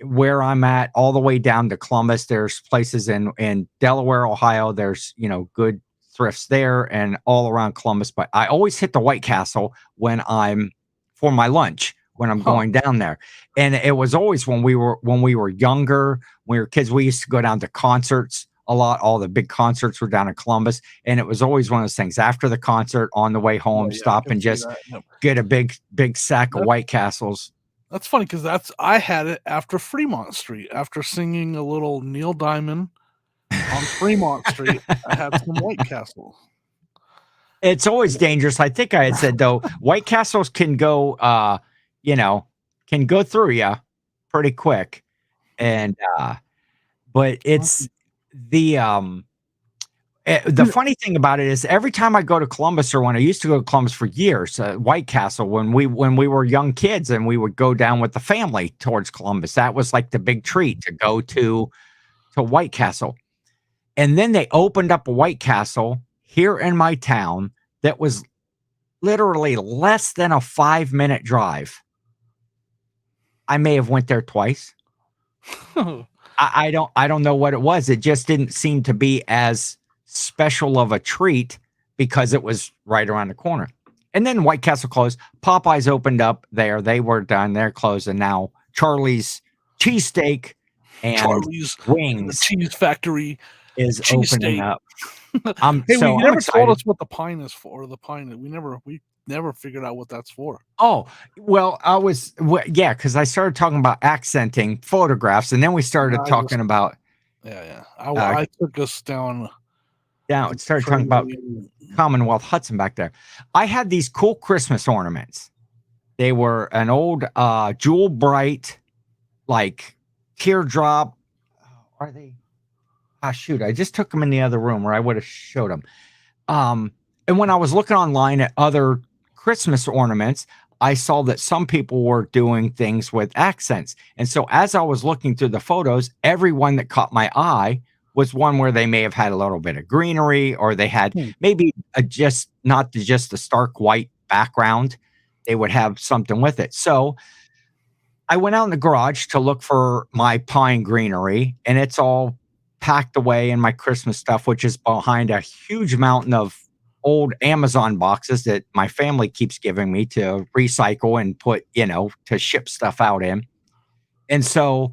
Speaker 1: where I'm at all the way down to Columbus. There's places in Delaware, Ohio. There's good thrifts there and all around Columbus. But I always hit the White Castle when I'm for my lunch, when I'm
Speaker 2: Huh.
Speaker 1: going down there. And it was always when we were younger, when we were kids, we used to go down to concerts a lot. All the big concerts were down in Columbus. And it was always one of those things after the concert on the way
Speaker 2: Oh,
Speaker 1: home,
Speaker 2: yeah, I
Speaker 1: stop
Speaker 2: can
Speaker 1: and
Speaker 2: see
Speaker 1: just
Speaker 2: that. Yep.
Speaker 1: get a big sack of
Speaker 2: That
Speaker 1: White Castles.
Speaker 2: that's funny because I had it after Fremont Street. After singing a little Neil Diamond on Fremont Street, I had some White Castle.
Speaker 1: It's always dangerous. I think I had said though, White Castles can go can go through you pretty quick. And but it's the
Speaker 2: Dude,
Speaker 1: funny thing about it is every time I go to Columbus, or when I used to go to Columbus for years, White Castle, when we were young kids and we would go down with the family towards Columbus, that was like the big treat to go to White Castle. And then they opened up a White Castle here in my town that was literally less than a 5-minute drive. I may have went there twice. I don't know what it was. It just didn't seem to be as special of a treat because it was right around the corner. And then White Castle closed. Popeyes opened up there. They were done. They're closed. And now Charlie's Cheesesteak and
Speaker 2: Charlie's the
Speaker 1: Wings
Speaker 2: Cheese Factory
Speaker 1: is opening
Speaker 2: cheesesteak.
Speaker 1: up.
Speaker 2: Hey,
Speaker 1: So
Speaker 2: you
Speaker 1: I'm
Speaker 2: never told
Speaker 1: excited.
Speaker 2: us what the pine is for. The pine we never figured out what that's for.
Speaker 1: Oh, well, yeah, because I started talking about accenting photographs, and then we started
Speaker 2: I just
Speaker 1: talking about
Speaker 2: yeah.
Speaker 1: uh,
Speaker 2: I took us down
Speaker 1: started talking about
Speaker 2: crazy.
Speaker 1: Commonwealth Hudson back there. I had these cool Christmas ornaments. They were an old jewel bright, like teardrop. Are they? Ah, shoot! I just took them in the other room where I would have showed them. And when I was looking online at other Christmas ornaments, I saw that some people were doing things with accents. And so as I was looking through the photos, every one that caught my eye was one where they may have had a little bit of greenery, or they had
Speaker 2: Hmm.
Speaker 1: maybe just not just a stark white background. They would have something with it. So I went out in the garage to look for my pine greenery, and it's all packed away in my Christmas stuff, which is behind a huge mountain of old Amazon boxes that my family keeps giving me to recycle and put, to ship stuff out in. And so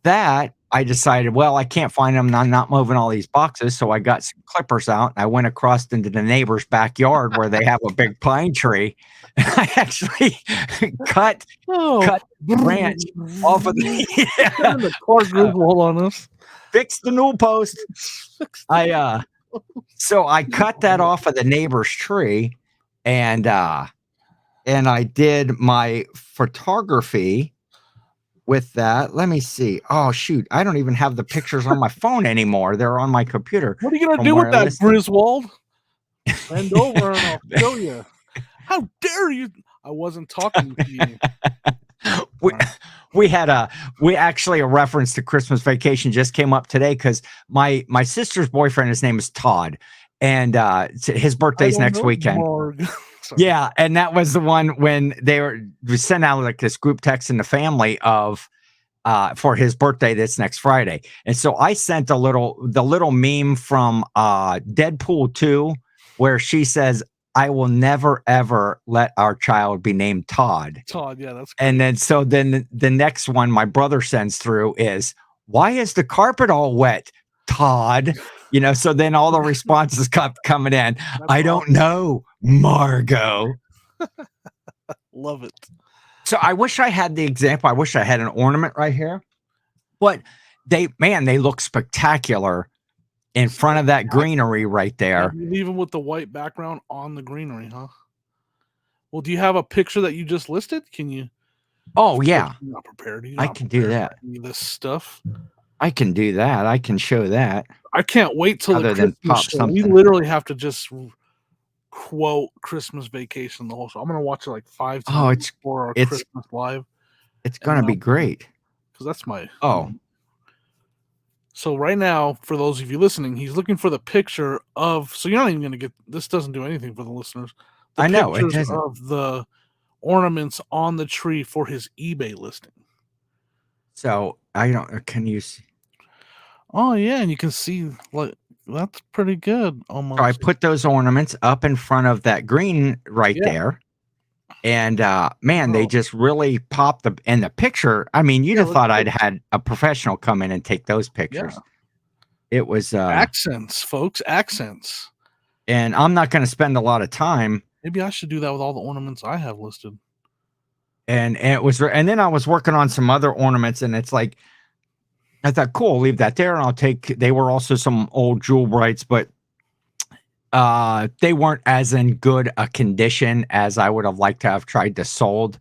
Speaker 1: that I decided, well, I can't find them. And I'm not moving all these boxes. So I got some clippers out and I went across into the neighbor's backyard where they have a big pine tree. And I actually cut
Speaker 2: Oh,
Speaker 1: the branch off of the
Speaker 2: the car Griswold on us.
Speaker 1: fix the newel post. So I cut that off of the neighbor's tree, and I did my photography with that. Let me see. Oh shoot, I don't even have the pictures on my phone anymore. They're on my computer.
Speaker 2: What are you gonna
Speaker 1: from
Speaker 2: do
Speaker 1: where
Speaker 2: with
Speaker 1: I
Speaker 2: that,
Speaker 1: listed.
Speaker 2: Griswold? Bend over and I'll show you. How dare you? I wasn't talking to you.
Speaker 1: We actually a reference to Christmas Vacation just came up today because my sister's boyfriend, his name is Todd, and his birthday's next weekend. Yeah, and that was the one when we sent out like this group text in the family of for his birthday that's next Friday. And so I sent the little meme from Deadpool 2 where she says, "I will never ever let our child be named Todd."
Speaker 2: Todd, yeah, that's great.
Speaker 1: And then the next one my brother sends through is, "Why is the carpet all wet, Todd?" So then all the responses kept coming in. "I don't know, Margot."
Speaker 2: Love it.
Speaker 1: So I wish I had the example. I wish I had an ornament right here. But they look spectacular in front of that greenery right there.
Speaker 2: You leave them with the white background on the greenery, huh? Well, do you have a picture that you just listed? Can you?
Speaker 1: Oh yeah,
Speaker 2: you're not prepared.
Speaker 1: I can do that.
Speaker 2: This stuff.
Speaker 1: I can do that. I can show that.
Speaker 2: I can't wait till
Speaker 1: Other
Speaker 2: the
Speaker 1: than
Speaker 2: Christmas
Speaker 1: pop
Speaker 2: show.
Speaker 1: something.
Speaker 2: We literally have to just quote Christmas Vacation the whole show. I'm gonna watch it like 5 times before our Christmas live.
Speaker 1: It's gonna be great.
Speaker 2: Because that's my So right now, for those of you listening, he's looking for the picture of. So you're not even gonna get this. Doesn't do anything for the listeners.
Speaker 1: I know it doesn't.
Speaker 2: Of the ornaments on the tree for his eBay listing.
Speaker 1: So I don't. Can you see?
Speaker 2: Oh yeah, and you can see like that's pretty good. Almost.
Speaker 1: So I put those ornaments up in front of that green right there. And, man, they
Speaker 2: Oh,
Speaker 1: just really popped the picture. I mean, you'd
Speaker 2: yeah,
Speaker 1: have
Speaker 2: let's
Speaker 1: thought
Speaker 2: go.
Speaker 1: I'd had a professional come in and take those
Speaker 2: Yeah.
Speaker 1: pictures. It was,
Speaker 2: Accents, folks, accents.
Speaker 1: and I'm not gonna spend a lot of time,
Speaker 2: Maybe I should do that with all the ornaments I have listed.
Speaker 1: and it was and then I was working on some other ornaments, and it's like, I thought, "Cool, I'll leave that there, and I'll take" they were also some old jewel brights, but, they weren't as in good a condition as I would have liked to have tried to sold.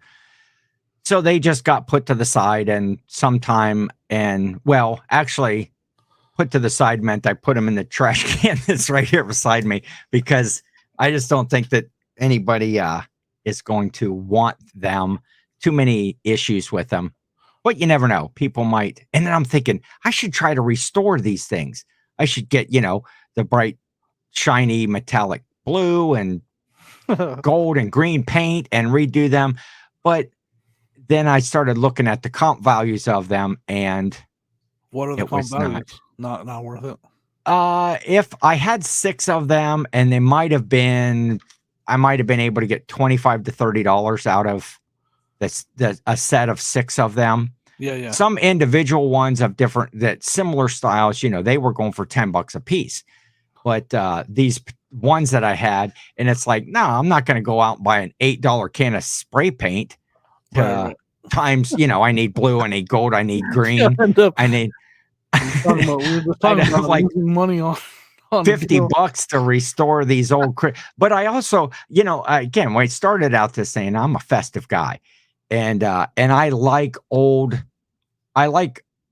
Speaker 1: So they just got put to the side and sometime and well, actually put to the side meant I put them in the trash can that's right here beside me because I just don't think that anybody is going to want them. Too many issues with them. But you never know. People might. And then I'm thinking I should try to restore these things. I should get, the bright, shiny metallic blue and gold and green paint and redo them. But then I started looking at the comp values of them, and
Speaker 2: What are the
Speaker 1: it
Speaker 2: comp
Speaker 1: was not.
Speaker 2: values? Not worth it.
Speaker 1: If I had 6 of them, and I might have been able to get 25 to $30 out of a set of 6 of them.
Speaker 2: Yeah, yeah.
Speaker 1: Some individual ones of different that similar styles, they were going for $10 a piece. But, these ones that I had, and it's like, "No, I'm not gonna go out and buy an $8 can of spray paint
Speaker 2: Right,
Speaker 1: to
Speaker 2: right.
Speaker 1: times, I need blue, I need gold, I need
Speaker 2: Yeah,
Speaker 1: green,
Speaker 2: end up
Speaker 1: I need
Speaker 2: we were just
Speaker 1: I'd
Speaker 2: talking
Speaker 1: have
Speaker 2: about
Speaker 1: like
Speaker 2: losing money on on
Speaker 1: 50
Speaker 2: deals.
Speaker 1: bucks to restore these old but I also, again, when I started out this thing, I'm a festive guy. And I like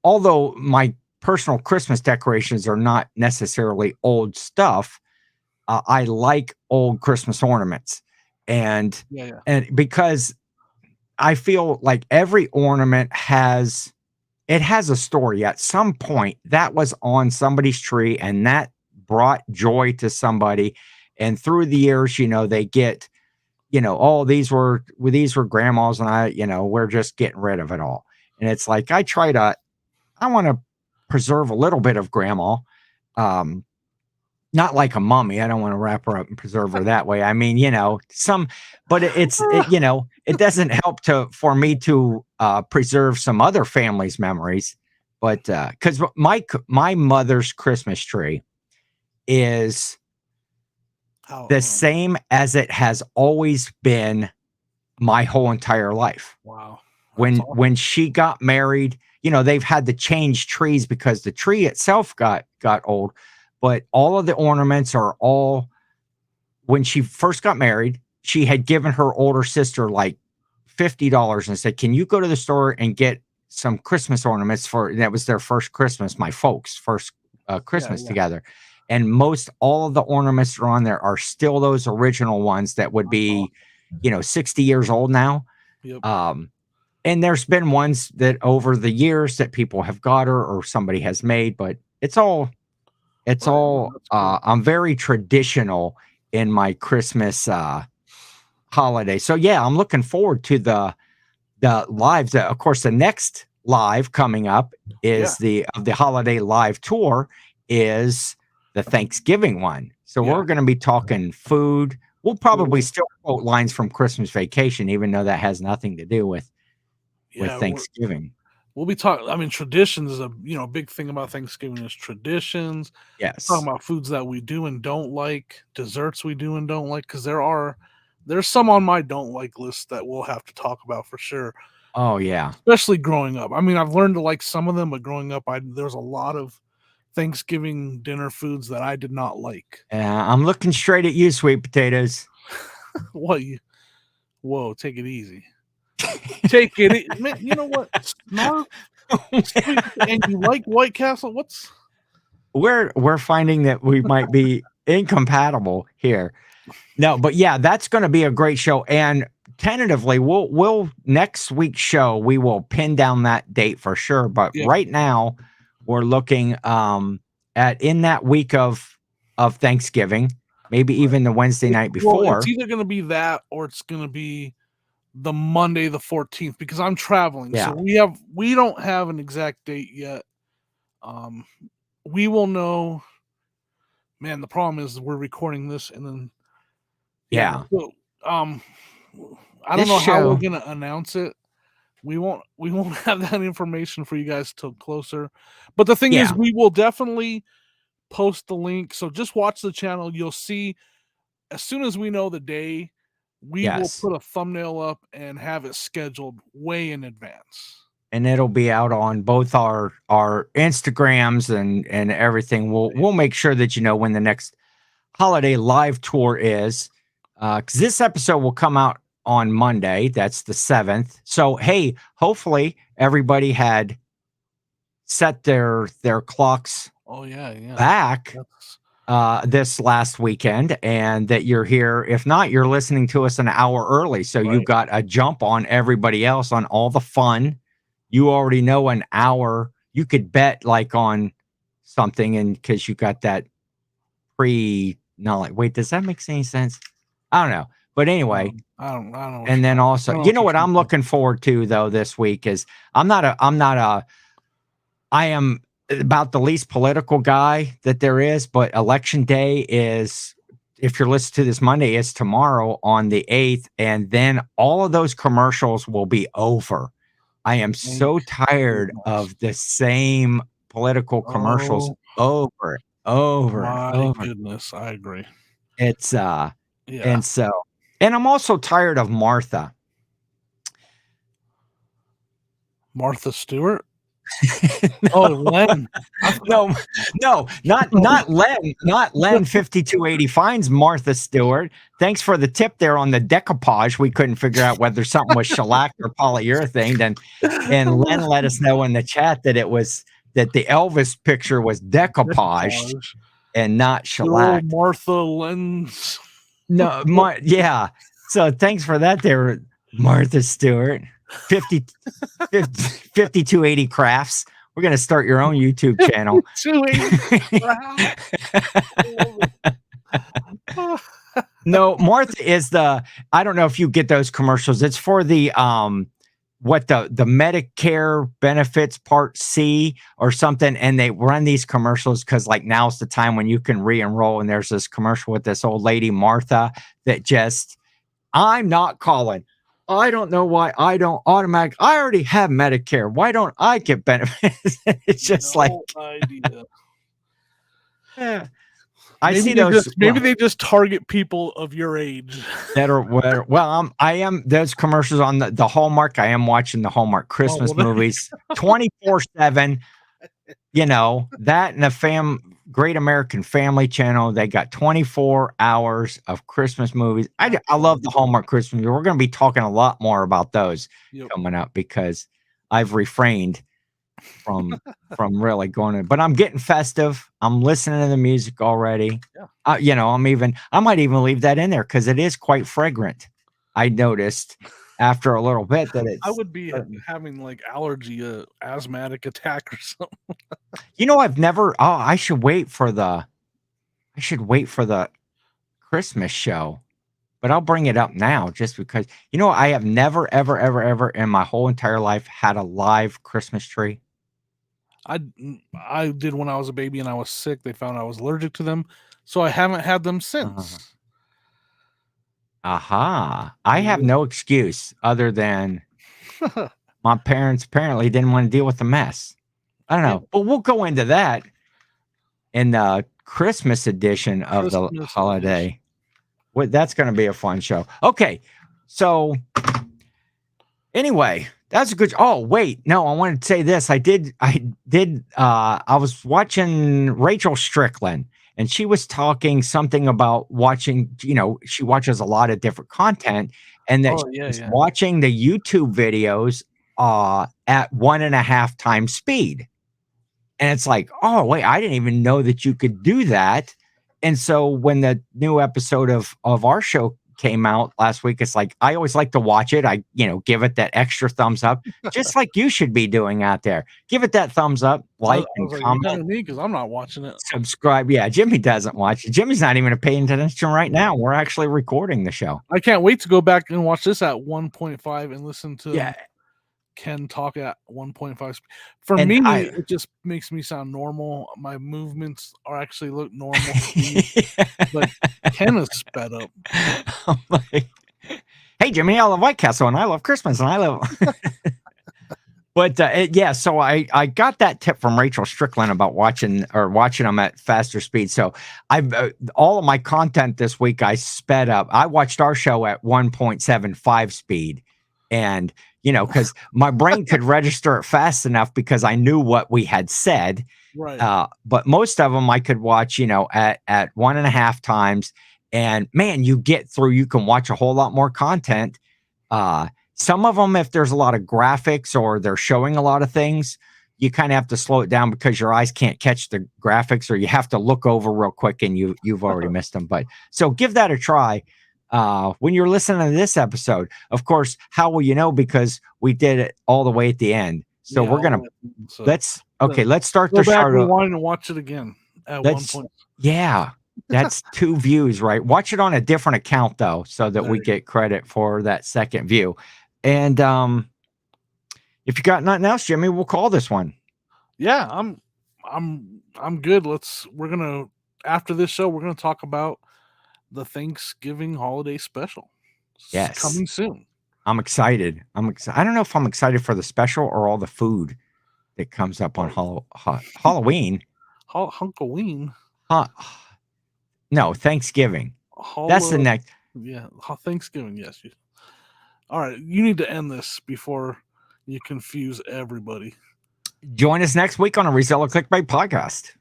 Speaker 1: although my personal Christmas decorations are not necessarily old stuff, I like old Christmas ornaments. And
Speaker 2: Yeah, yeah.
Speaker 1: and because I feel like every ornament has a story. At some point, that was on somebody's tree, and that brought joy to somebody. And through the years, they get, "Oh, these were grandma's, and we're just getting rid of it all." And it's like I want to preserve a little bit of grandma. Um, Not like a mummy. I don't want to wrap her up and preserve her that way. I mean, some, but it doesn't help for me to preserve some other family's memories. But because my mother's Christmas tree is
Speaker 2: How
Speaker 1: the same as it has always been my whole entire life.
Speaker 2: wow. That's
Speaker 1: When
Speaker 2: awesome.
Speaker 1: she got married, they've had to change trees because the tree itself got old, but all of the ornaments are all when she first got married, she had given her older sister like $50 and said, "Can you go to the store and get some Christmas ornaments for?" That was their first Christmas, my folks' first
Speaker 2: Yeah,
Speaker 1: Christmas
Speaker 2: yeah.
Speaker 1: together. And most all of the ornaments that are on there are still those original ones that would
Speaker 2: That's
Speaker 1: be,
Speaker 2: awesome.
Speaker 1: 60 years old now.
Speaker 2: Yep.
Speaker 1: Um, and there's been ones that over the years that people have got her or somebody has made, but
Speaker 2: Right. No, that's cool.
Speaker 1: I'm very traditional in my Christmas, holiday. So, yeah, I'm looking forward to the lives. Of course, the next live coming up
Speaker 2: Yeah.
Speaker 1: is the holiday live tour is the Thanksgiving one. So
Speaker 2: Yeah.
Speaker 1: we're gonna be talking food. We'll probably
Speaker 2: Food.
Speaker 1: still quote lines from Christmas Vacation, even though that has nothing to do with
Speaker 2: Yeah,
Speaker 1: Thanksgiving.
Speaker 2: we'll be talking. I mean, traditions is a big thing about Thanksgiving is traditions. Talking
Speaker 1: Yes.
Speaker 2: about foods that we do and don't like, desserts we do and don't like, because there's some on my don't like list that we'll have to talk about for sure.
Speaker 1: Oh, yeah.
Speaker 2: Especially growing up. I mean, I've learned to like some of them, but growing up, there's a lot of Thanksgiving dinner foods that I did not like.
Speaker 1: I'm looking straight at you, sweet potatoes.
Speaker 2: What you? Whoa, take it easy. Take it, man. You know what? Snarf, sweet, and you like White Castle? What's
Speaker 1: We're finding that we might be incompatible here. No, but yeah, that's going to be a great show. And tentatively, we'll next week's show we will pin down that date for sure. But
Speaker 2: yeah?
Speaker 1: right now, we're looking at in that week of Thanksgiving, maybe
Speaker 2: Right.
Speaker 1: even the Wednesday night
Speaker 2: Well, it's
Speaker 1: before.
Speaker 2: either gonna be that or it's gonna be the Monday the 14th because I'm traveling. So
Speaker 1: Yeah,
Speaker 2: we don't have an exact date yet. Um, we will know. Man, the problem is we're recording this and then yeah.
Speaker 1: yeah.
Speaker 2: So um, I don't know how we're gonna announce it. We won't have that information for you guys till closer. But the thing is, we will definitely post the link. So just watch the channel. You'll see as soon as we know the day, we will put a thumbnail up and have it scheduled way in advance.
Speaker 1: And it'll be out on both our Instagrams and everything. We'll make sure that you know when the next holiday live tour is, because this episode will come out on Monday. That's the 7th. So hey, hopefully everybody had set their clocks back this last weekend, and that you're here. If not, you're listening to us an hour early, so you got a jump on everybody else on all the fun. You already know an hour. You could bet like on something, and because you got that pre-knowledge. Wait, does that make any sense? I don't know. But anyway,
Speaker 2: I don't know.
Speaker 1: And then also, you know what I'm looking forward to though this week is I am about the least political guy that there is, but election day is, if you're listening to this Monday, is tomorrow on the 8th, and then all of those commercials will be over. I am so tired of the same political commercials over and over and over.
Speaker 2: My goodness, I agree.
Speaker 1: It's and I'm also tired of Martha.
Speaker 2: Martha Stewart? Oh, Len.
Speaker 1: No, not Len. Not Len 5280 finds Martha Stewart. Thanks for the tip there on the decoupage. We couldn't figure out whether something was shellac or polyurethane. And Len let us know in the chat that the Elvis picture was decoupaged and not shellac.
Speaker 2: Martha Len's.
Speaker 1: No, yeah. So thanks for that there, Martha Stewart. 5280 Crafts. We're going to start your own YouTube channel. 5280 No, Martha is I don't know if you get those commercials. It's for the the Medicare benefits Part C or something, and they run these commercials because like now's the time when you can re-enroll, and there's this commercial with this old lady Martha that just, I'm not calling. I don't know why I don't automatic. I already have Medicare. Why don't I get benefits? It's just idea. Yeah.
Speaker 2: Maybe they just target people of your age
Speaker 1: that are well. I am those commercials on the Hallmark. I am watching the Hallmark Christmas movies 24/7. You know that, and the Great American Family Channel. They got 24 hours of Christmas movies. I love the Hallmark Christmas movies. We're going to be talking a lot more about those coming up because I've refrained from really going in. But I'm getting festive. I'm listening to the music already. You know, I might even leave that in there because it is quite fragrant. I noticed after a little bit that
Speaker 2: I would be having like asthmatic attack or something.
Speaker 1: You know, I've never. Oh, I should wait for the Christmas show, but I'll bring it up now just because. You know, I have never, ever, ever, ever in my whole entire life had a live Christmas tree.
Speaker 2: I did when I was a baby and I was sick. They found I was allergic to them, so I haven't had them since.
Speaker 1: I have no excuse other than my parents apparently didn't want to deal with the mess. I don't know, but we'll go into that in the Christmas edition of the holiday. That's going to be a fun show. Okay, so anyway, that's a good. Oh wait, no, I wanted to say this. I was watching Rachel Strickland, and she was talking something about watching. You know, she watches a lot of different content, and that she's watching the YouTube videos at 1.5 times speed. And it's like, oh, wait, I didn't even know that you could do that. And so when the new episode of our show came out last week, it's like, I always like to watch it. I, give it that extra thumbs up, just like you should be doing out there. Give it that thumbs up, like, and comment.
Speaker 2: Because I'm not watching it.
Speaker 1: Subscribe. Yeah, Jimmy doesn't watch it. Jimmy's not even paying attention right now. We're actually recording the show.
Speaker 2: I can't wait to go back and watch this at 1.5 and listen to Ken talk at 1.5. For me, it just makes me sound normal. My movements actually look normal. But Ken is sped up.
Speaker 1: Hey, Jimmy, I love White Castle and I love Christmas and I love. But yeah, so I got that tip from Rachel Strickland about watching them at faster speed. So I've all of my content this week I sped up. I watched our show at 1.75 speed, and because my brain could register it fast enough because I knew what we had said.
Speaker 2: Right.
Speaker 1: But most of them I could watch, at 1.5 times. And man, you can watch a whole lot more content. Some of them, if there's a lot of graphics or they're showing a lot of things, you kind of have to slow it down because your eyes can't catch the graphics, or you have to look over real quick and you've already missed them. But so give that a try. When you're listening to this episode, of course, how will you know? Because we did it all the way at the end. So we're gonna let's start
Speaker 2: go
Speaker 1: the
Speaker 2: back,
Speaker 1: show.
Speaker 2: rewind, and watch it again at one point.
Speaker 1: Yeah, that's 2 views, right? Watch it on a different account though, so that we get credit for that second view. And if you got nothing else, Jimmy, we'll call this one.
Speaker 2: Yeah, I'm good. After this show, we're gonna talk about the Thanksgiving holiday special.
Speaker 1: Yes,
Speaker 2: coming soon.
Speaker 1: I'm excited. I don't know if I'm excited for the special or all the food that comes up on Halloween.
Speaker 2: Halloween.
Speaker 1: No, Thanksgiving. That's the next.
Speaker 2: Yeah, Thanksgiving. Yes. All right, you need to end this before you confuse everybody.
Speaker 1: Join us next week on a Reseller Clickbait podcast.